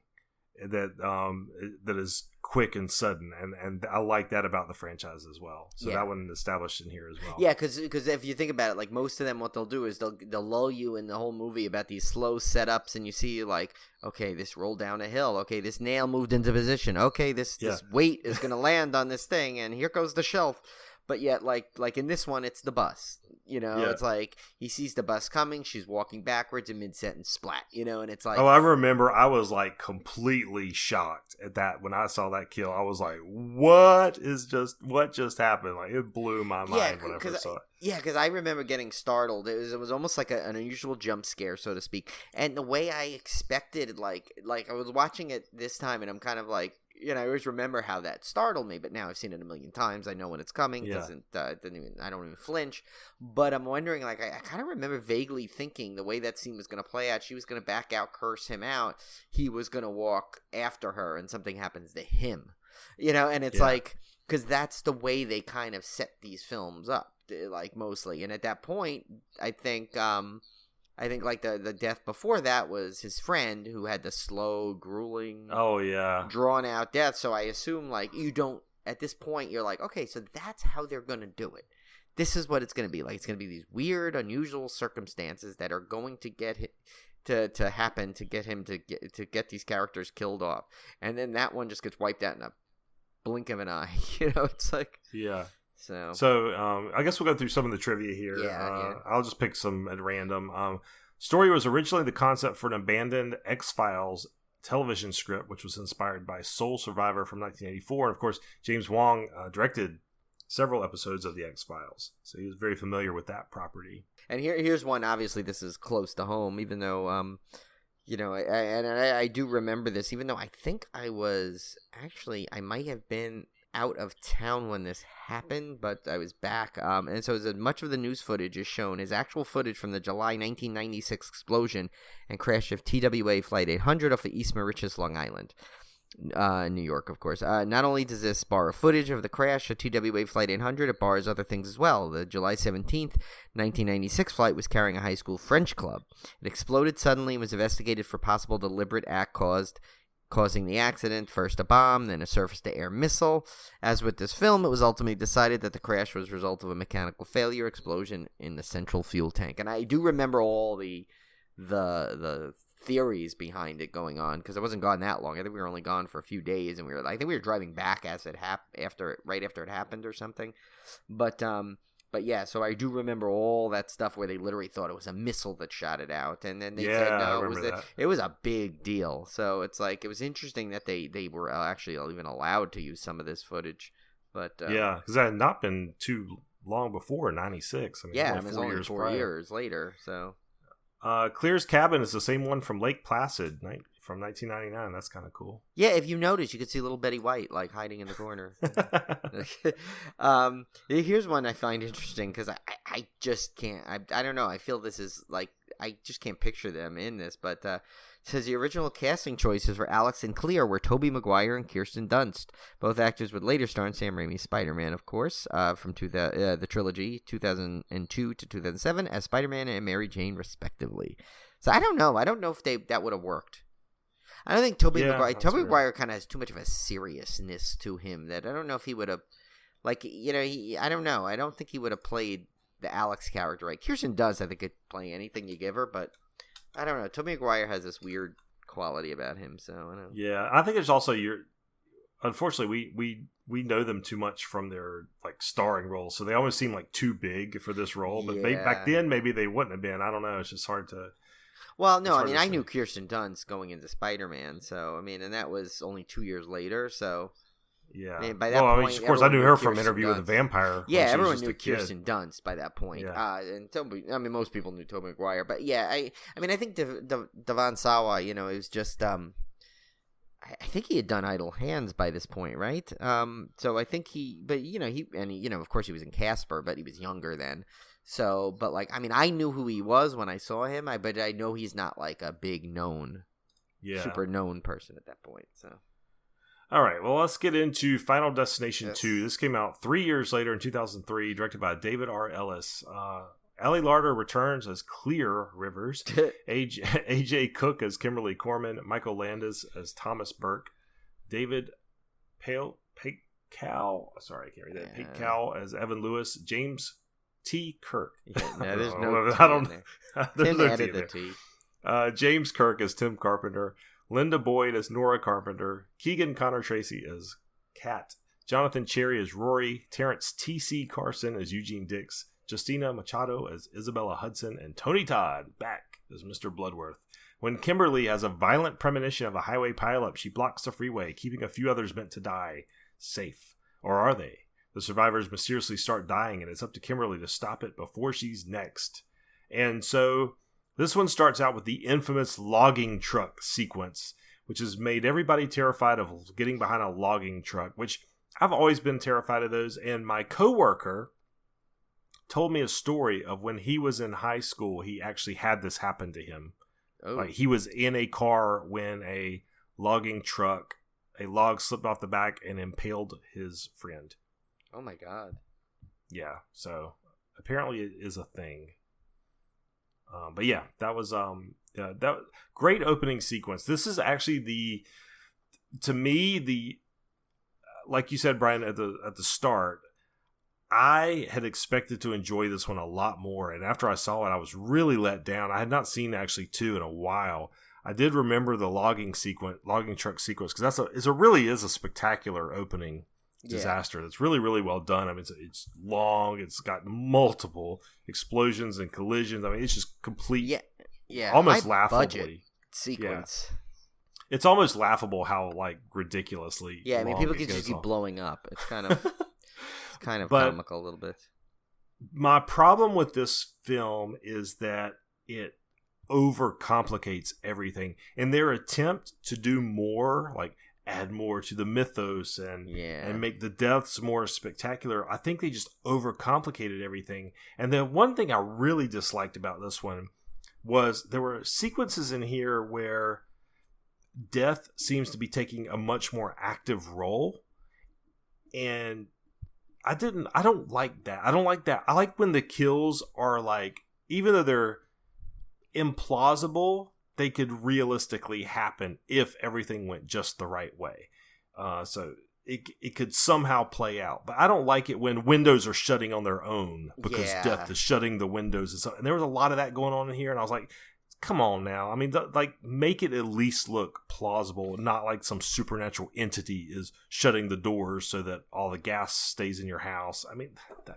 that is quick and sudden, and I like that about the franchise as well. So that one established in here as well. Yeah, because if you think about it, like most of them, what they'll do is they'll lull you in the whole movie about these slow setups, and you see like, okay, this rolled down a hill. Okay, this nail moved into position. Okay, this weight is going to land on this thing, and here goes the shelf. But yet, like in this one, it's the bus. You know, It's like he sees the bus coming. She's walking backwards in mid-sentence, splat. You know, and it's like, oh, I remember I was like completely shocked at that when I saw that kill. I was like, what just happened? Like it blew my mind when I first saw it. Yeah, because I remember getting startled. It was almost like an unusual jump scare, so to speak. And the way I expected, like I was watching it this time, and I'm kind of like, you know, I always remember how that startled me, but now I've seen it a million times. I know when it's coming. I don't even flinch. But I'm wondering, like, I kind of remember vaguely thinking the way that scene was going to play out. She was going to back out, curse him out. He was going to walk after her, and something happens to him. You know, and it's like, because that's the way they kind of set these films up, like mostly. And at that point, I think like the death before that was his friend who had the slow, grueling, drawn out death. So I assume like at this point you're like, okay, so that's how they're going to do it. This is what it's going to be like. It's going to be these weird, unusual circumstances that are going to get to happen to get him to get these characters killed off. And then that one just gets wiped out in a blink of an eye. You know, it's like, yeah. So I guess we'll go through some of the trivia here. Yeah. I'll just pick some at random. Story was originally the concept for an abandoned X-Files television script, which was inspired by Soul Survivor from 1984. And of course, James Wong directed several episodes of the X-Files, so he was very familiar with that property. And here's one. Obviously, this is close to home, even though you know, I do remember this, even though I think I might have been out of town when this happened, but I was back. And so much of the news footage is shown is actual footage from the July 1996 explosion and crash of TWA Flight 800 off the East Mauritius, Long Island. New York, of course. Not only does this borrow footage of the crash of TWA Flight 800, it borrows other things as well. The July 17th, 1996 flight was carrying a high school French club. It exploded suddenly and was investigated for possible deliberate act caused causing the accident, first a bomb, then a surface-to-air missile. As with this film, it was ultimately decided that the crash was a result of a mechanical failure explosion in the central fuel tank. And I do remember all the theories behind it going on, because it wasn't gone that long. I think we were only gone for a few days, and I think we were driving back as it right after it happened or something. But yeah, so I do remember all that stuff where they literally thought it was a missile that shot it out, and then they said no, it was a big deal. So it's like, it was interesting that they were actually even allowed to use some of this footage. But yeah, because that had not been too long before '96. I mean, yeah, it was only 4 years later. So Clear's cabin is the same one from Lake Placid, from 1999. That's kind of cool. Yeah, if you notice, you could see little Betty White like hiding in the corner. Here's one I find interesting, because I just can't. I don't know. I feel this is like, I just can't picture them in this. But it says the original casting choices for Alex and Clear were Tobey Maguire and Kirsten Dunst. Both actors would later star in Sam Raimi's Spider-Man, of course, from the trilogy 2002 to 2007 as Spider-Man and Mary Jane, respectively. So I don't know. I don't know if that would have worked. I don't think Tobey Maguire kind of has too much of a seriousness to him that I don't know if he would have, like, I don't know. I don't think he would have played the Alex character right. Kirsten Dunst, I think, could play anything you give her, but I don't know. Tobey Maguire has this weird quality about him, so I don't know. Yeah, I think it's also unfortunately, we know them too much from their like starring roles, so they always seem like too big for this role. But back then, maybe they wouldn't have been. I don't know. It's just hard to. Well, no, I mean, I knew Kirsten Dunst going into Spider-Man, so I mean, and that was only 2 years later, so. Yeah. I mean, by that point, of course, I knew her from Kirsten Interview with the Vampire. Yeah, everyone knew Kirsten Dunst by that point. Yeah. And most people knew Tobey Maguire, but yeah, I mean, I think Devon Sawa, it was just, I think he had done Idle Hands by this point, right? So I think of course he was in Casper, but he was younger then. So, but like, I mean, I knew who he was when I saw him, but I know he's not like a big super known person at that point. So, all right, well, let's get into Final Destination 2. This came out 3 years later in 2003, directed by David R. Ellis. Ali Larter returns as Clear Rivers, A.J. Cook as Kimberly Corman, Michael Landis as Thomas Burke, David Paycow as Evan Lewis, James T. Kirk. Yeah, there's no Tim added the T. James Kirk as Tim Carpenter, Linda Boyd as Nora Carpenter, Keegan Connor Tracy as Kat, Jonathan Cherry as Rory, Terrence T.C. Carson as Eugene Dix, Justina Machado as Isabella Hudson, and Tony Todd back as Mr. Bloodworth. When Kimberly has a violent premonition of a highway pileup, she blocks the freeway, keeping a few others meant to die safe. Or are they? The survivors mysteriously start dying, and it's up to Kimberly to stop it before she's next. And so this one starts out with the infamous logging truck sequence, which has made everybody terrified of getting behind a logging truck, which I've always been terrified of those. And my coworker told me a story of when he was in high school, he actually had this happen to him. Oh. Like, he was in a car when a logging truck, a log slipped off the back and impaled his friend. Oh my God. Yeah, so apparently it is a thing. But yeah, that was that great opening sequence. This is actually to me, like you said, Brian, at the start, I had expected to enjoy this one a lot more, and after I saw it, I was really let down. I had not seen actually 2 in a while. I did remember the logging truck sequence, because it really is a spectacular opening disaster. That's really, really well done. I mean, it's long. It's got multiple explosions and collisions. I mean, it's just complete. Yeah. Almost laughably sequence. Yeah. It's almost laughable how like ridiculously. Yeah, I mean, people can just keep blowing up. It's kind of comical a little bit. My problem with this film is that it overcomplicates everything, and their attempt to do more, like add more to the mythos and make the deaths more spectacular, I think they just overcomplicated everything. And the one thing I really disliked about this one was there were sequences in here where death seems to be taking a much more active role, and I don't like that. I like when the kills are like, even though they're implausible, they could realistically happen if everything went just the right way. So it could somehow play out. But I don't like it when windows are shutting on their own because death is shutting the windows. And there was a lot of that going on in here. And I was like, come on now. I mean, make it at least look plausible, not like some supernatural entity is shutting the doors so that all the gas stays in your house. I mean,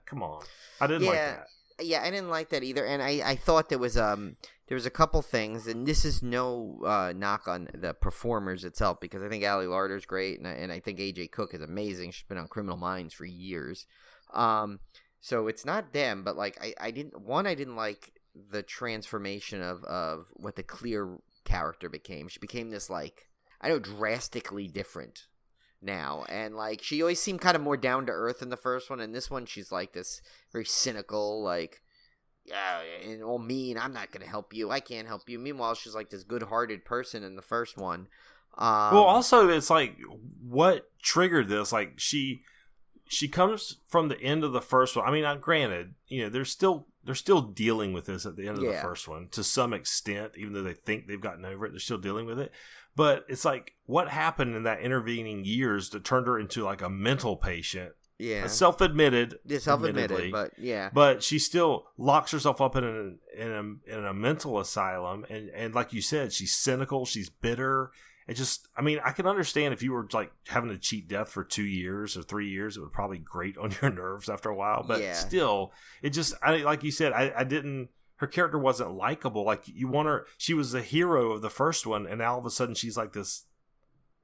come on. I didn't like that. Yeah, I didn't like that either. And I thought there was a couple things, and this is no knock on the performers itself, because I think Ali Larter's great, and I think AJ Cook is amazing. She's been on Criminal Minds for years. So it's not them, but like I didn't like the transformation of what the Clear character became. She became this, like, I know, drastically different now, and like she always seemed kind of more down to earth in the first one, and this one she's like this very cynical, like, yeah, and all mean, I'm not gonna help you, I can't help you. Meanwhile, she's like this good-hearted person in the first one. Well, also, it's like, what triggered this? Like, she comes from the end of the first one. I mean, granted, they're still dealing with this at the end of the first one to some extent, even though they think they've gotten over it. They're still dealing with it. But it's like, what happened in that intervening years that turned her into like a mental patient? Yeah, self-admitted, but yeah. But she still locks herself up in a mental asylum, and like you said, she's cynical, she's bitter. It just, I mean, I can understand if you were like having to cheat death for 2 years or 3 years, it would probably grate on your nerves after a while. But still, it just, like you said, I didn't. Her character wasn't likable. Like, you want her, she was the hero of the first one, and now all of a sudden she's like this,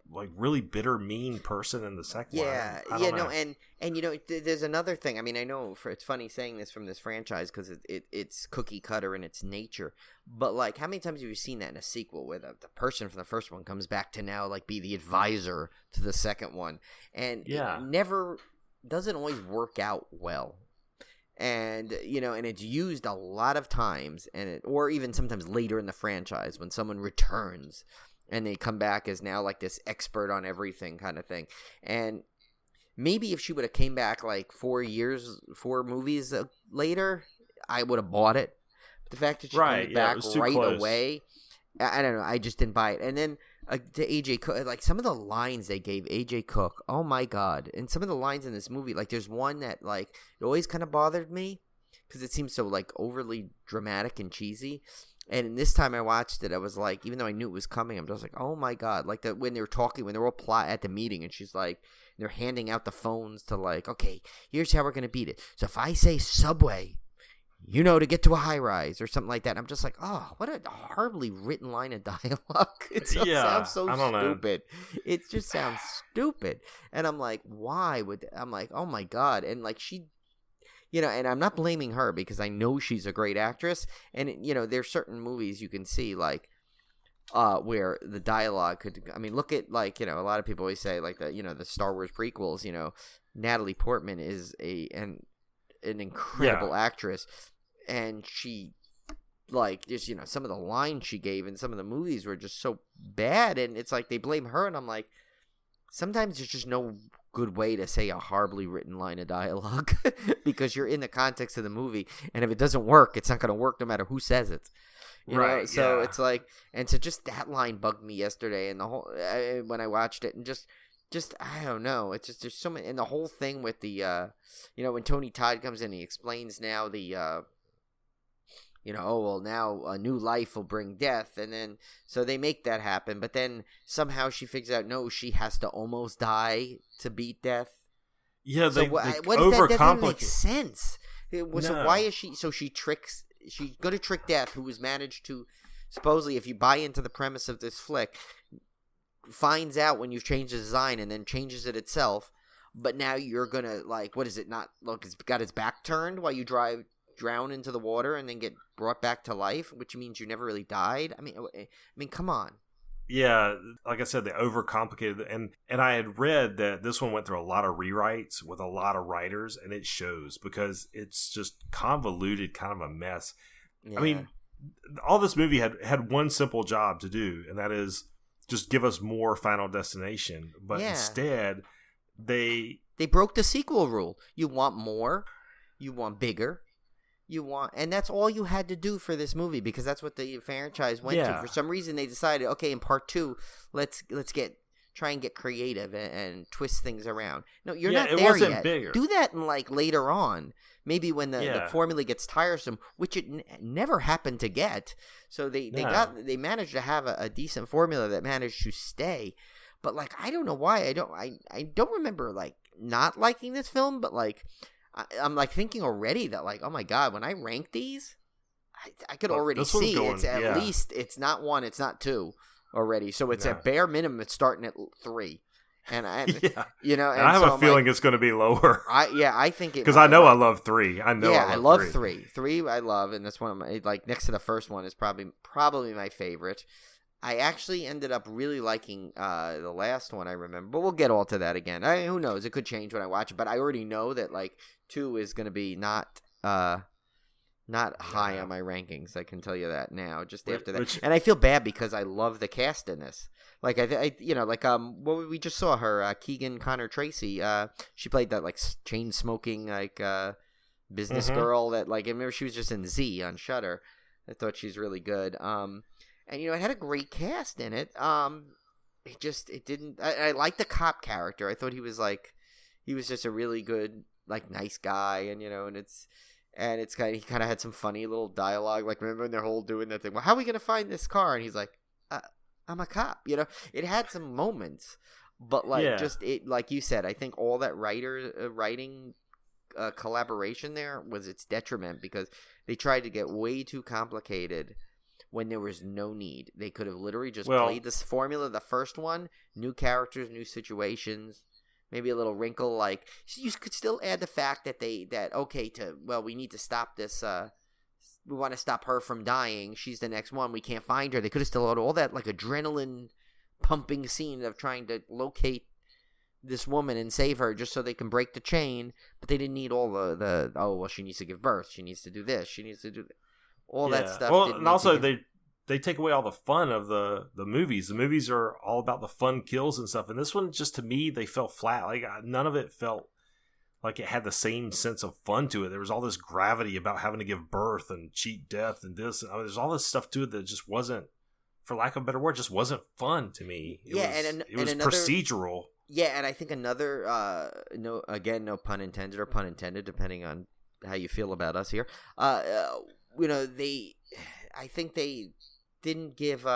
like, really bitter, mean person in the second one. And there's another thing. I mean, I know it's funny saying this from this franchise because it's cookie cutter in its nature. But like, how many times have you seen that in a sequel where the person from the first one comes back to now like be the advisor to the second one, and it never doesn't always work out well. And and it's used a lot of times, or even sometimes later in the franchise when someone returns and they come back as now like this expert on everything kind of thing. And maybe if she would have came back like 4 movies later, I would have bought it. But the fact that she comes back right away, I don't know. I just didn't buy it. And then to AJ Cook, like some of the lines they gave AJ Cook, oh my God. And some of the lines in this movie, like there's one that like it always kind of bothered me because it seems so like overly dramatic and cheesy. And this time I watched it, I was like, even though I knew it was coming, I'm just like, oh my God. Like when they were talking, when they were all at the meeting, and she's like, they're handing out the phones to like, okay, here's how we're going to beat it. So if I say Subway, to get to a high rise or something like that. I'm just like, oh, what a horribly written line of dialogue. It sounds so stupid. It just sounds stupid. And I'm like, I'm like, oh my God. And like she, and I'm not blaming her because I know she's a great actress. And, there's certain movies you can see like, where the dialogue could, I mean, look at like, a lot of people always say like the Star Wars prequels, Natalie Portman is an incredible actress. And she, like, just, some of the lines she gave in some of the movies were just so bad. And it's like they blame her. And I'm like, sometimes there's just no good way to say a horribly written line of dialogue because you're in the context of the movie. And if it doesn't work, it's not going to work no matter who says it. You know? So it's like, and so just that line bugged me yesterday. And the whole, when I watched it, and just I don't know. It's just there's so many, and the whole thing with the when Tony Todd comes in, he explains now the oh well, now a new life will bring death, and then so they make that happen, but then somehow she figures out no, she has to almost die to beat death. Yeah, they what is that? That doesn't make sense. So why is she? So she's going to trick Death, who has managed to supposedly, if you buy into the premise of this flick, finds out when you've changed the design and then changes it itself, but now you're gonna like, what is it, not look, it's got its back turned while you drown into the water and then get brought back to life, which means you never really died. I mean come on. Yeah, like I said, they overcomplicated, and I had read that this one went through a lot of rewrites with a lot of writers, and it shows because it's just convoluted, kind of a mess. I mean, all this movie had one simple job to do, and that is just give us more Final Destination, but instead they broke the sequel rule. You want more, you want bigger, and that's all you had to do for this movie, because that's what the franchise went to. For some reason, they decided, okay, in part 2, let's try and get creative and twist things around. No, you're not there yet. Bigger. Do that in later on, maybe when the formula gets tiresome, which it never happened to get. So they managed to have a decent formula that managed to stay. But I don't know why I don't remember not liking this film, but I'm thinking already that oh my god, when I rank these, I could already see it's at least it's not 1, it's not 2 already. So it's at bare minimum, it's starting at 3. And I have a feeling it's going to be lower. I think it, because I know I love 3. I love 3. 3 I love, and that's one of my next to the first one is probably my favorite. I actually ended up really liking the last one, I remember. But we'll get all to that again. Who knows? It could change when I watch it. But I already know that 2 is going to be not high on my rankings. I can tell you that now. Just after that, and I feel bad because I love the cast in this. What we just saw her, Keegan Connor Tracy. She played that chain smoking business girl that I remember she was just in Z on Shudder. I thought she's really good. And it had a great cast in it. It didn't. I liked the cop character. I thought he was just a really good nice guy, and it's kind of, he kind of had some funny little dialogue. Remember when they're all doing that thing? Well, how are we gonna find this car? And he's like, I'm a cop. It had some moments, but just it like you said. I think all that writing collaboration there was its detriment, because they tried to get way too complicated when there was no need. They could have literally just played this formula, the first one, new characters, new situations, maybe a little wrinkle. You could still add the fact that we need to stop this. We want to stop her from dying. She's the next one. We can't find her. They could have still had all that adrenaline pumping scene of trying to locate this woman and save her just so they can break the chain. But they didn't need all the she needs to give birth. She needs to do this. She needs to do that. All that stuff. Well, and also they take away all the fun of the movies. The movies are all about the fun kills and stuff. And this one, just to me, they fell flat. None of it felt like it had the same sense of fun to it. There was all this gravity about having to give birth and cheat death and this. There's all this stuff to it that just wasn't, for lack of a better word, just wasn't fun to me. It was another, procedural. Yeah, and I think another, no pun intended or pun intended, depending on how you feel about us here. I think they didn't give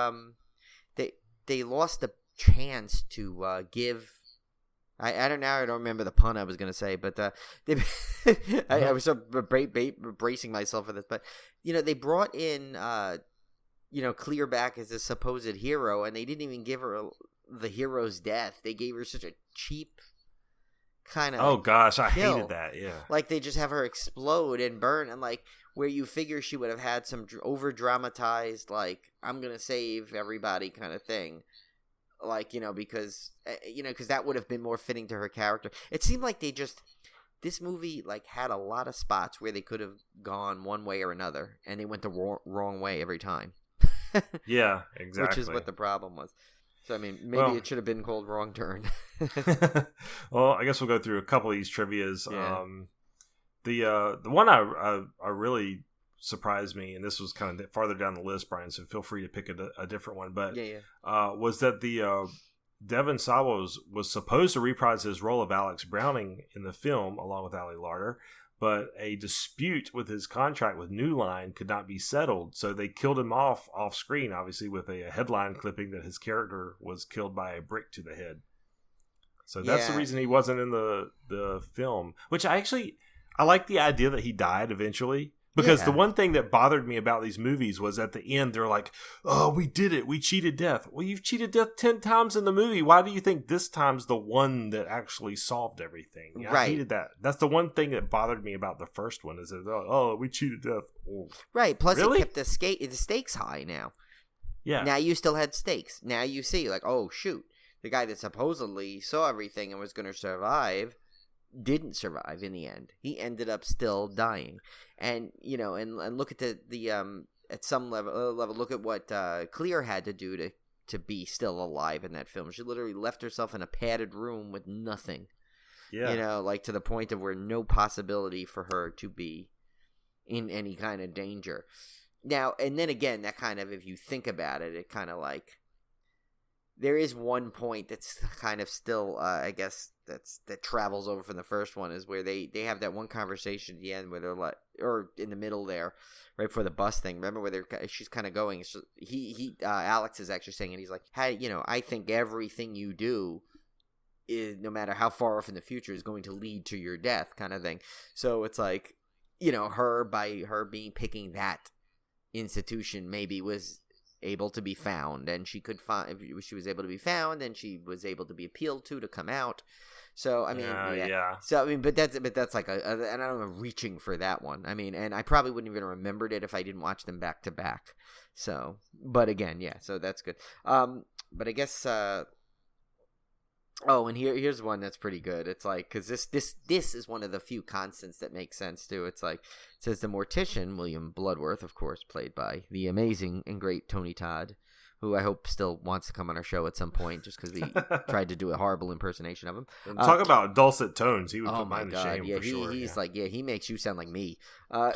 they lost the chance to give. I don't remember the pun I was going to say, but I was so bracing myself for this. But they brought in Clear back as a supposed hero, and they didn't even give her the hero's death. They gave her such a cheap kind of. Oh gosh, I hated that. Yeah, they just have her explode and burn, and where you figure she would have had some over dramatized I'm gonna save everybody kind of thing. Because that would have been more fitting to her character. It seemed like this movie had a lot of spots where they could have gone one way or another, and they went the wrong way every time. Yeah, exactly. Which is what the problem was. So maybe it should have been called Wrong Turn. Well, I guess we'll go through a couple of these trivias. Yeah. The one I really surprised me, and this was kind of farther down the list, Brian, so feel free to pick a different one, but was that the Devon Sawa was supposed to reprise his role of Alex Browning in the film along with Ali Larter, but a dispute with his contract with New Line could not be settled, so they killed him off screen, obviously with a headline clipping that his character was killed by a brick to the head. So that's the reason he wasn't in the film, which I like the idea that he died eventually. Because the one thing that bothered me about these movies was at the end, they're like, oh, we did it. We cheated death. Well, you've cheated death 10 times in the movie. Why do you think this time's the one that actually solved everything? Yeah, right. I hated that. That's the one thing that bothered me about the first one is that, oh, we cheated death. Oh. Right. Plus, it kept the stakes high now. Yeah. Now you still had stakes. Now you see, oh, shoot. The guy that supposedly saw everything and was going to survive didn't survive in the end. He ended up still dying. And and look at the at some level look at what Clear had to do to be still alive in that film. She literally left herself in a padded room with nothing. Yeah. To the point of where no possibility for her to be in any kind of danger. Now, and then again, that kind of, if you think about it, it kind of like, there is one point that's kind of still, I guess, that travels over from the first one, is where they have that one conversation at the end where they're like, or in the middle there, right before the bus thing. Remember where she's kind of going. So Alex is actually saying it. He's like, "Hey, I think everything you do is, no matter how far off in the future, is going to lead to your death," kind of thing. So it's like, her picking that institution maybe was able to be found, and she could find, if she was able to be found, and she was able to be appealed to come out. So I mean, yeah. So I mean, but that's like and I don't know, reaching for that one. I mean, and I probably wouldn't even remembered it if I didn't watch them back to back. So, but again, yeah. So that's good. But I guess. Oh, and here's one that's pretty good. It's like, because this is one of the few constants that makes sense too. It's like, it says the mortician, William Bloodworth, of course, played by the amazing and great Tony Todd, who I hope still wants to come on our show at some point, just because we tried to do a horrible impersonation of him. Talk about dulcet tones. He would put mine to shame, yeah, for sure. He's like, he makes you sound like me. To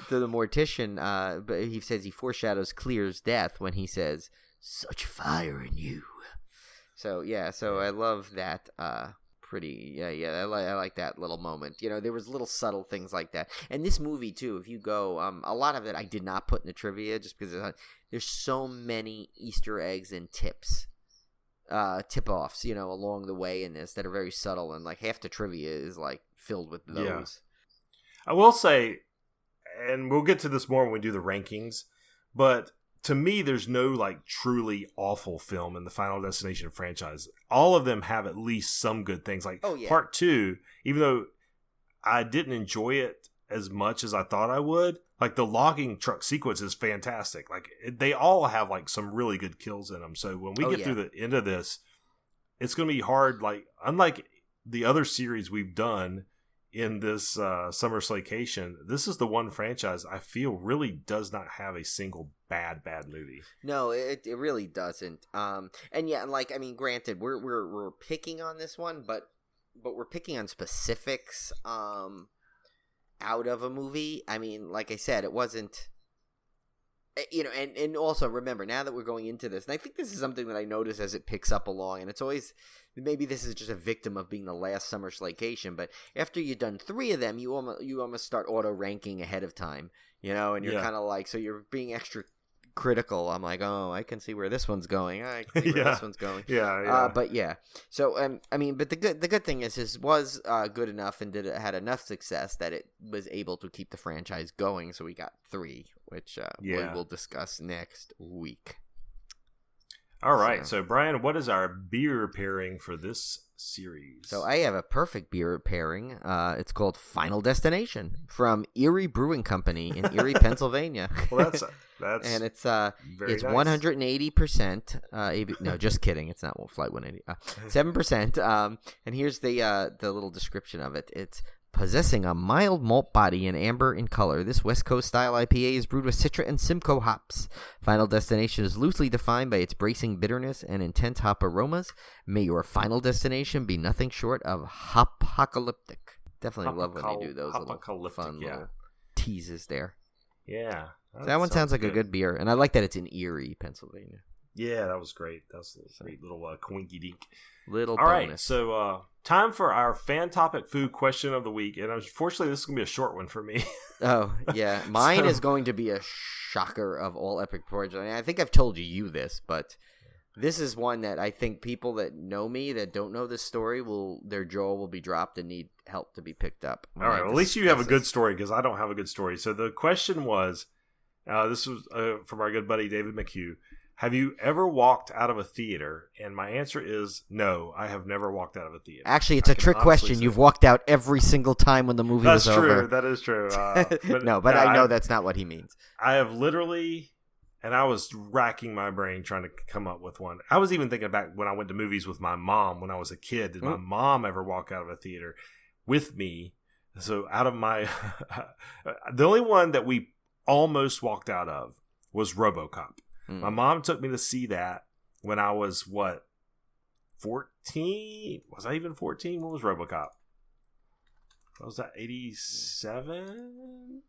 the mortician, but he says he foreshadows Clear's death when he says, "Such fire in you." So yeah, so I love that. I like that little moment. There was little subtle things like that. And this movie too, if you go, a lot of it I did not put in the trivia, just because there's so many Easter eggs and tip-offs, along the way in this that are very subtle, and like half the trivia is like filled with those. Yeah. I will say, and we'll get to this more when we do the rankings, but to me, there's no like truly awful film in the Final Destination franchise. All of them have at least some good things. Like Part 2, even though I didn't enjoy it as much as I thought I would, like the logging truck sequence is fantastic. Like they all have like some really good kills in them. So when we get through the end of this, it's going to be hard. Like unlike the other series we've done in this Summer Slaycation, this is the one franchise I feel really does not have a single bad movie. No, it really doesn't. And yeah, like, I mean, granted, we're picking on this one, but we're picking on specifics out of a movie. I mean, like I said, it wasn't, and also remember, now that we're going into this, and I think this is something that I notice as it picks up along, and it's always, maybe this is just a victim of being the last Summer Slaycation, but after you've done 3 of them, you almost start auto ranking ahead of time, and you're kind of like, so you're being extra critical. I'm like, oh, I can see where this one's going. I can see where this one's going. But yeah. So I mean, but the good thing is was good enough and had enough success that it was able to keep the franchise going. So we got 3, which we will discuss next week. All right. So Brian, what is our beer pairing for this series? So I have a perfect beer pairing. It's called Final Destination from Erie Brewing Company in Erie, Pennsylvania. Well, that's and it's very it's nice. 180%. No, just kidding. It's not Flight 180. 7%. And here's the little description of it. It's possessing a mild malt body and amber in color. This West Coast style IPA is brewed with Citra and Simcoe hops. Final Destination is loosely defined by its bracing bitterness and intense hop aromas. May your final destination be nothing short of hopocalyptic. Definitely love when they do those little fun little teases there. Yeah. So that one sounds like a good beer, and I like that it's in Erie, Pennsylvania. Yeah, that was great. That was a great little quinky dink. Little All bonus. Right, so time for our fan topic food question of the week, and unfortunately, this is gonna be a short one for me. Oh yeah, mine is going to be a shocker of all epic proportions. I think I've told you this, but this is one that I think people that know me that don't know this story their jaw will be dropped and need help to be picked up. All right, well, at least you have a good story because I don't have a good story. So the question was, this was from our good buddy David McHugh. Have you ever walked out of a theater? And my answer is no, I have never walked out of a theater. Actually, it's a trick question. You've walked out every single time when the movie was over. That is true. But I know that's not what he means. I have literally, and I was racking my brain trying to come up with one. I was even thinking back when I went to movies with my mom when I was a kid. Did my mom ever walk out of a theater with me? So out of my, the only one that we almost walked out of was RoboCop. My mom took me to see that when I was, 14? Was I even 14? What was RoboCop? What was that, 87?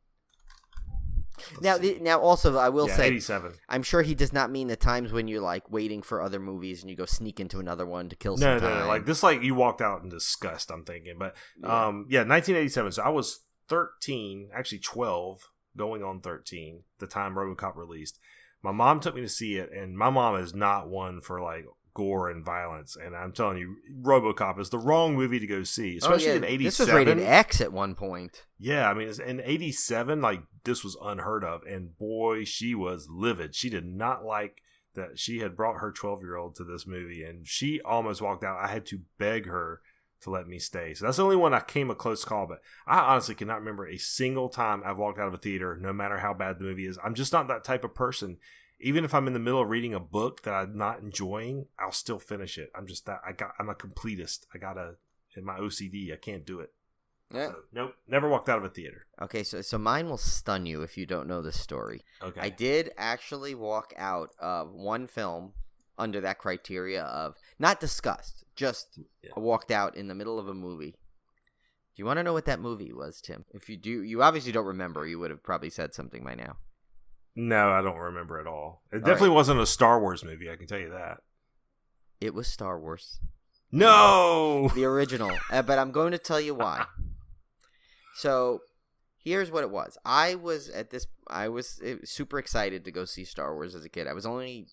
Now, also, I will say, 87. I'm sure he does not mean the times when you're like waiting for other movies and you go sneak into another one to kill some time. No. Like this, like you walked out in disgust. I'm thinking, but 1987. So I was 13, actually 12, going on 13. The time RoboCop released. My mom took me to see it, and my mom is not one for like gore and violence. And I'm telling you, RoboCop is the wrong movie to go see, especially in 87. This was rated X at one point. Yeah, I mean, in 87, like, this was unheard of. And boy, she was livid. She did not like that she had brought her 12-year-old to this movie, and she almost walked out. I had to beg her to let me stay. So that's the only one I came a close call, but I honestly cannot remember a single time I've walked out of a theater, no matter how bad the movie is. I'm just not that type of person. Even if I'm in the middle of reading a book that I'm not enjoying, I'll still finish it. I'm just that I'm a completist. In my OCD, I can't do it. Yeah. So, nope, never walked out of a theater. Okay, so mine will stun you if you don't know the story. Okay. I did actually walk out of one film under that criteria of not disgust, just walked out in the middle of a movie. Do you want to know what that movie was, Tim? If you do, you obviously don't remember. You would have probably said something by now. No, I don't remember at all. It definitely wasn't a Star Wars movie, I can tell you that. It was Star Wars. No! The original. But I'm going to tell you why. So, here's what it was. I was super excited to go see Star Wars as a kid. I was only,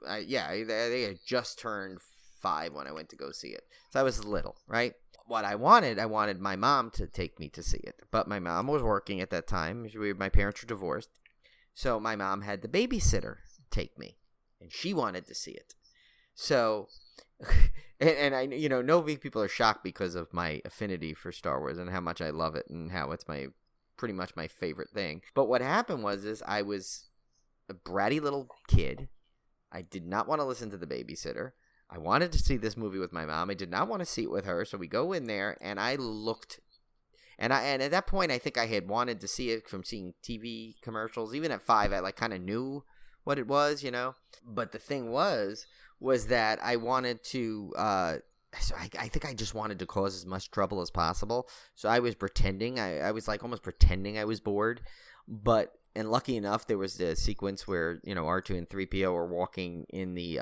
they had just turned 5 when I went to go see it. So I was little, right? What I wanted my mom to take me to see it. But my mom was working at that time. My parents were divorced. So my mom had the babysitter take me, and she wanted to see it. So, and I, no big people are shocked because of my affinity for Star Wars and how much I love it and how it's pretty much my favorite thing. But what happened was I was a bratty little kid. I did not want to listen to the babysitter. I wanted to see this movie with my mom. I did not want to see it with her. So we go in there, and I looked. And at that point, I think I had wanted to see it from seeing TV commercials. Even at 5, I kind of knew what it was, But the thing was that I wanted to. So I think I just wanted to cause as much trouble as possible. So I was pretending. I was almost pretending I was bored. And lucky enough, there was the sequence where R2 and 3PO were walking in the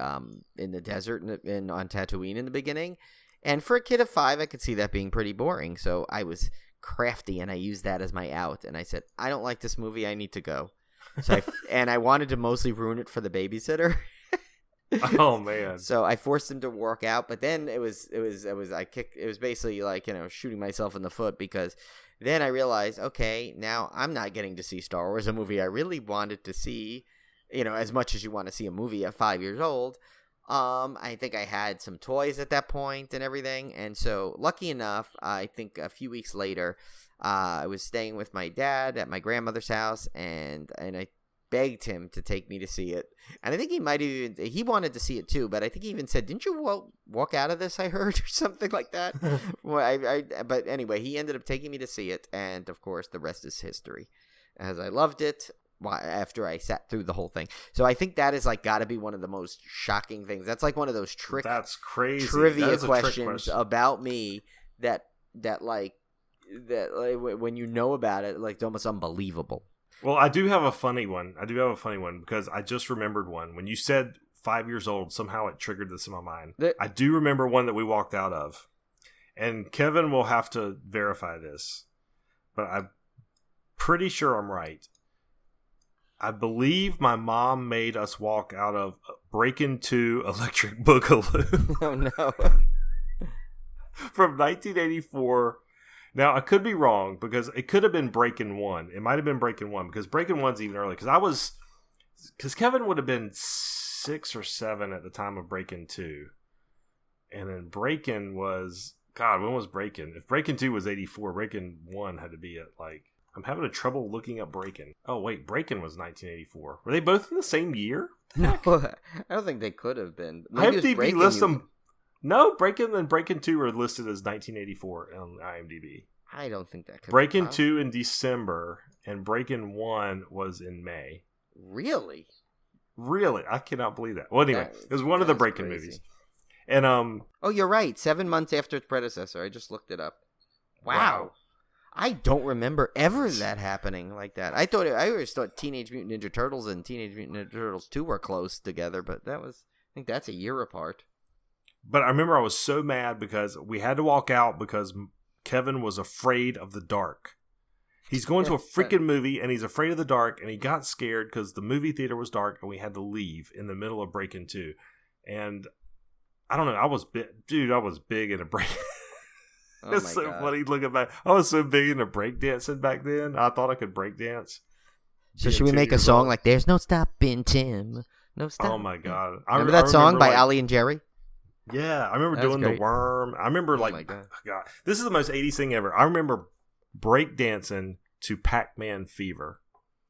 desert on Tatooine in the beginning. And for a kid of 5, I could see that being pretty boring. So I was crafty, and I used that as my out, and I said, I don't like this movie, I need to go. So I wanted to mostly ruin it for the babysitter. Oh man. So I forced him to work out, but then it was basically shooting myself in the foot, because then I realized, okay, now I'm not getting to see Star Wars, a movie I really wanted to see, as much as you want to see a movie at 5 years old. I think I had some toys at that point and everything. And so lucky enough, I think a few weeks later, I was staying with my dad at my grandmother's house, and I begged him to take me to see it. And I think he wanted to see it too, but I think he even said, didn't you walk out of this, I heard, or something like that. But anyway, he ended up taking me to see it. And of course, the rest is history, as I loved it. After I sat through the whole thing. So I think that is got to be one of the most shocking things. That's one of those That's crazy. Trivia questions about me that when you know about it, it's almost unbelievable. Well, I do have a funny one. Because I just remembered one. When you said 5 years old, somehow it triggered this in my mind. I do remember one that we walked out of. And Kevin will have to verify this, but I'm pretty sure I'm right. I believe my mom made us walk out of Breakin' 2 Electric Boogaloo. Oh, no. From 1984. Now, I could be wrong, because it could have been Breakin' 1. It might have been Breakin' 1, because Breakin' 1's even early. Because Kevin would have been 6 or 7 at the time of Breakin' 2. And then Breakin' was... God, when was Breakin'? If Breakin' 2 was 84, Breakin' 1 had to be at I'm having a trouble looking up Breakin'. Oh, wait, Breakin' was 1984. Were they both in the same year? No, I don't think they could have been. Maybe IMDb lists them. No, Breakin' and Breakin' 2 are listed as 1984 on IMDb. I don't think that could Breakin' 2 in December, and Breakin' 1 was in May. Really? I cannot believe that. Well, anyway, it was one of the Breakin' movies. And oh, you're right. 7 months after its predecessor. I just looked it up. Wow. I don't remember ever that happening like that. I always thought Teenage Mutant Ninja Turtles and Teenage Mutant Ninja Turtles 2 were close together, but I think that's a year apart. But I remember I was so mad because we had to walk out because Kevin was afraid of the dark. He's going to a freaking movie and he's afraid of the dark, and he got scared because the movie theater was dark and we had to leave in the middle of Breaking 2. And I don't know, I was big into break. It's so funny looking back. I was so big into breakdancing back then. I thought I could breakdance. So should we make a song like "There's No Stopping Tim"? No stop. Oh my god! Remember that song by Ali and Jerry? Yeah, I remember doing the worm. I remember God, this is the most 80s thing ever. I remember breakdancing to Pac-Man Fever.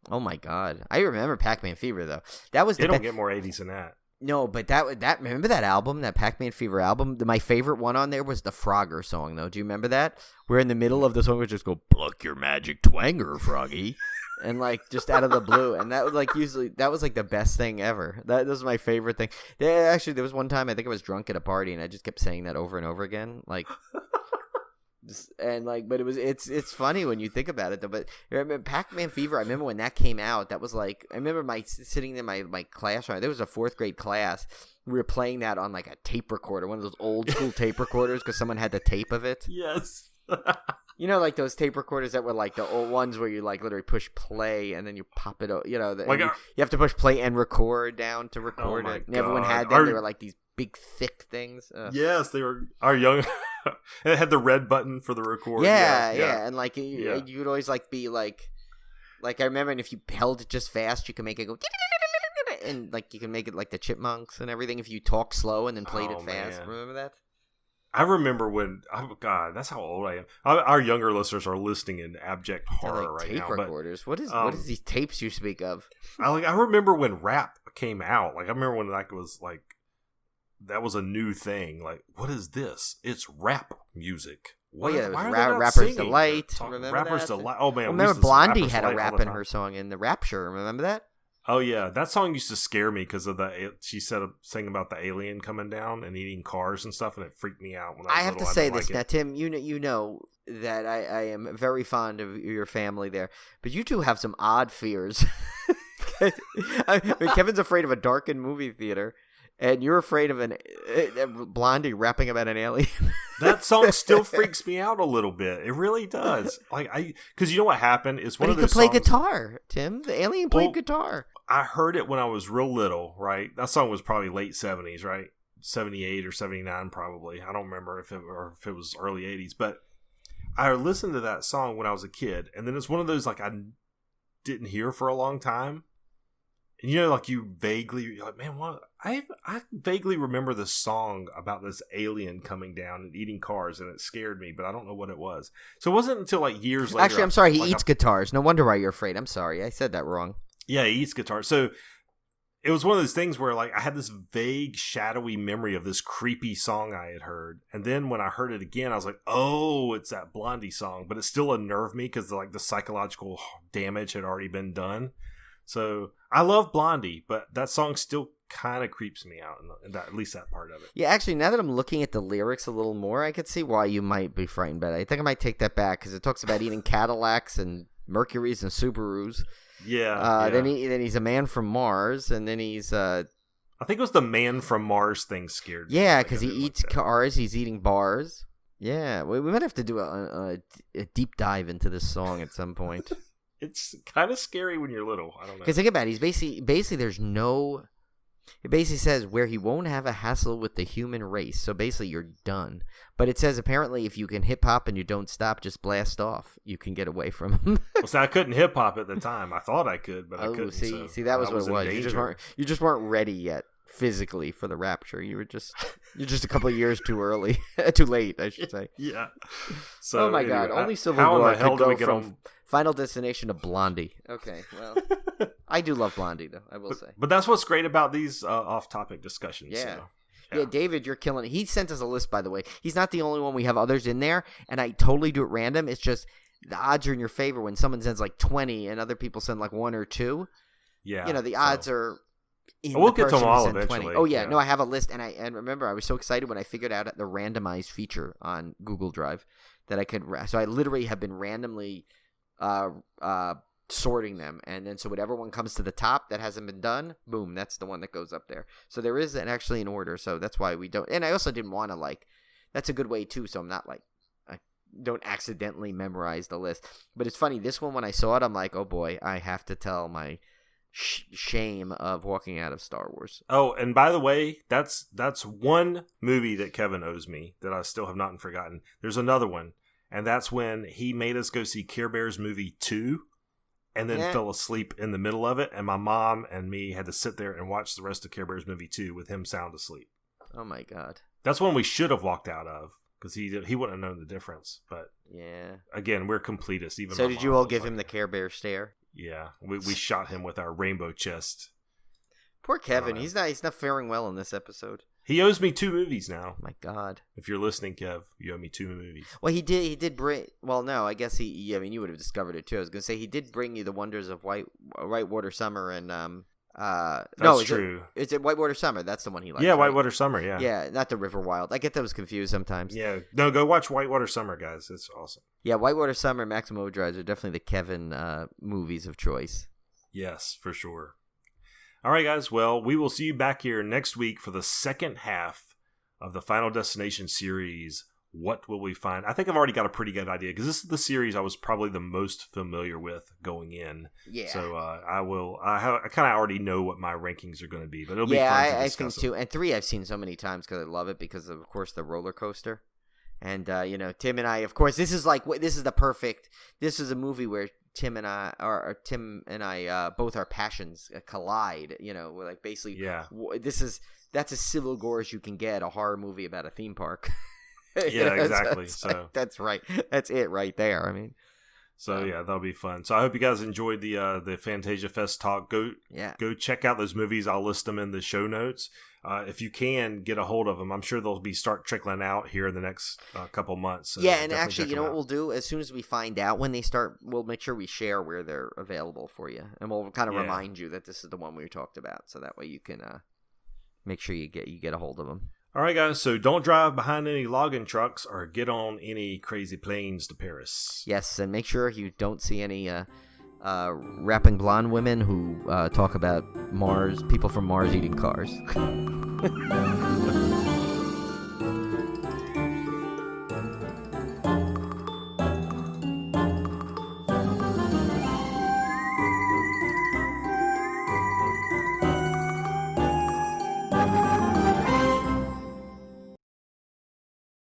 Oh my god, I remember Pac-Man Fever though. That was they don't get more 80s than that. No, but that remember that album, that Pac-Man Fever album? My favorite one on there was the Frogger song, though. Do you remember that? Where in the middle of the song we just go, "Pluck your magic twanger, Froggy," and like just out of the blue, and that was like the best thing ever. That was my favorite thing. There was one time I think I was drunk at a party and I just kept saying that over and over again, like. And like, but it's funny when you think about it though. But I remember Pac-Man Fever. I remember when that came out. That was like, I remember sitting in my class. There was a 4th grade class. We were playing that on like a tape recorder, one of those old school tape recorders, because someone had the tape of it. Yes. You know, like those tape recorders that were like the old ones where you like literally push play and then you pop it. You know, you have to push play and record down to record it. And everyone had them. They were like these big thick things. Yes, they were. Our young. And it had the red button for the record. Yeah. And like you would always like be like I remember, and if you held it just fast, you could make it go, and like you can make it like the Chipmunks and everything if you talk slow and then played it fast. Man. Remember that? I remember when. Oh God, that's how old I am. Our younger listeners are listening in abject horror right now. Tape recorders. What is these tapes you speak of? I remember when rap came out. Like I remember when that was like. That was a new thing. Like, what is this? It's rap music. What? Oh yeah, it was Rapper's Delight. Remember Rapper's Delight. Oh man, remember Blondie had a rap in her song in the Rapture. Remember that? Oh yeah, that song used to scare me because of she said a thing about the alien coming down and eating cars and stuff, and it freaked me out when I was have to say this now, Tim. You know that I am very fond of your family there, but you two have some odd fears. I mean, Kevin's afraid of a darkened movie theater. And you're afraid of a Blondie rapping about an alien. That song still freaks me out a little bit. It really does. Like because you know what happened is one of those. He could play guitar, Tim. The alien played guitar. I heard it when I was real little. Right, that song was probably late 70s, right? 78 or 79, probably. I don't remember if it was early 80s, but I listened to that song when I was a kid, and then it's one of those like I didn't hear for a long time. And you know, like you're like, man, what? I vaguely remember this song about this alien coming down and eating cars, and it scared me, but I don't know what it was. So it wasn't until like years later. Actually, I'm sorry, he eats guitars. No wonder why you're afraid. I'm sorry, I said that wrong. Yeah, he eats guitars. So it was one of those things where like I had this vague, shadowy memory of this creepy song I had heard, and then when I heard it again, I was like, oh, it's that Blondie song, but it still unnerved me because like the psychological damage had already been done. So I love Blondie, but that song still kind of creeps me out, at least that part of it. Yeah, actually, now that I'm looking at the lyrics a little more, I could see why you might be frightened by it. I think I might take that back because it talks about eating Cadillacs and Mercurys and Subarus. Yeah. Then he's a man from Mars, and then he's. I think it was the man from Mars thing scared me. Yeah, because he eats cars, he's eating bars. Yeah, we might have to do a deep dive into this song at some point. It's kind of scary when you're little. I don't know. Because think about it. He's basically there's no. It basically says where he won't have a hassle with the human race. So basically you're done. But it says apparently if you can hip hop and you don't stop, just blast off. You can get away from him. Well, so I couldn't hip hop at the time. I thought I could, but I couldn't. See, that was what it was. You just weren't ready yet physically for the rapture. You're just a couple of years too early, too late, I should say. Yeah. So oh my God! Only Civil War could go from Final Destination to Blondie. Okay, well, I do love Blondie though. I will say. But that's what's great about these off-topic discussions. Yeah. So. Yeah, David, you're killing it. He sent us a list, by the way. He's not the only one. We have others in there, and I totally do it random. It's just the odds are in your favor when someone sends like 20 and other people send like 1 or 2. Yeah, you know the odds are. We'll get to them all eventually. 20. Oh yeah, no, I have a list, and remember I was so excited when I figured out the randomized feature on Google Drive that I could. So I literally have been randomly sorting them, and then so whatever one comes to the top that hasn't been done, boom, that's the one that goes up there. So there is actually an order. So that's why we don't. And I also didn't want to like. That's a good way too. So I'm not like. Don't accidentally memorize the list. But it's funny, this one, when I saw it, I'm like, oh boy, I have to tell my shame of walking out of Star Wars. Oh, and by the way, that's one movie that Kevin owes me that I still have not forgotten. There's another one, and that's when he made us go see Care Bears movie 2 and then fell asleep in the middle of it, and my mom and me had to sit there and watch the rest of Care Bears movie 2 with him sound asleep. Oh my God. That's one we should have walked out of. Because he wouldn't have known the difference. But yeah, again, we're completists. Even so did you all give him the Care Bear stare? Yeah, we shot him with our rainbow chest. Poor Kevin. He's not faring well in this episode. He owes me 2 movies now. Oh my God. If you're listening, Kev, you owe me 2 movies. Well, he did bring. Well, no, I guess I mean, you would have discovered it too. I was gonna say he did bring you the wonders of Whitewater Summer and That's true. Is it Whitewater Summer? That's the one he likes. Yeah, right? Whitewater Summer. Yeah. Yeah, not the River Wild. I get those confused sometimes. Yeah. No, go watch Whitewater Summer, guys. It's awesome. Yeah, Whitewater Summer and Maximum Overdrive are definitely the Kevin movies of choice. Yes, for sure. All right, guys. Well, we will see you back here next week for the second half of the Final Destination series. What will we find? I think I've already got a pretty good idea because this is the series I was probably the most familiar with going in. Yeah. So I kind of already know what my rankings are going to be, but it'll be fun to discuss. I think too. And 3 I've seen so many times because I love it because of course the roller coaster. And Tim and I, of course, this is the perfect. This is a movie where Tim and I, both our passions collide. We're like basically. Yeah. That's as civil gore as you can get, a horror movie about a theme park. Yeah, exactly. So that's right. That's it right there. I mean, so yeah, that'll be fun. So I hope you guys enjoyed the Fantasia Fest talk. Go check out those movies. I'll list them in the show notes. If you can get a hold of them, I'm sure they'll start trickling out here in the next couple months. So yeah, and actually, you know what we'll do? As soon as we find out when they start, we'll make sure we share where they're available for you, and we'll kind of remind you that this is the one we talked about, so that way you can make sure you get a hold of them. All right, guys, so don't drive behind any logging trucks or get on any crazy planes to Paris. Yes, and make sure you don't see any rapping blonde women who talk about people from Mars eating cars.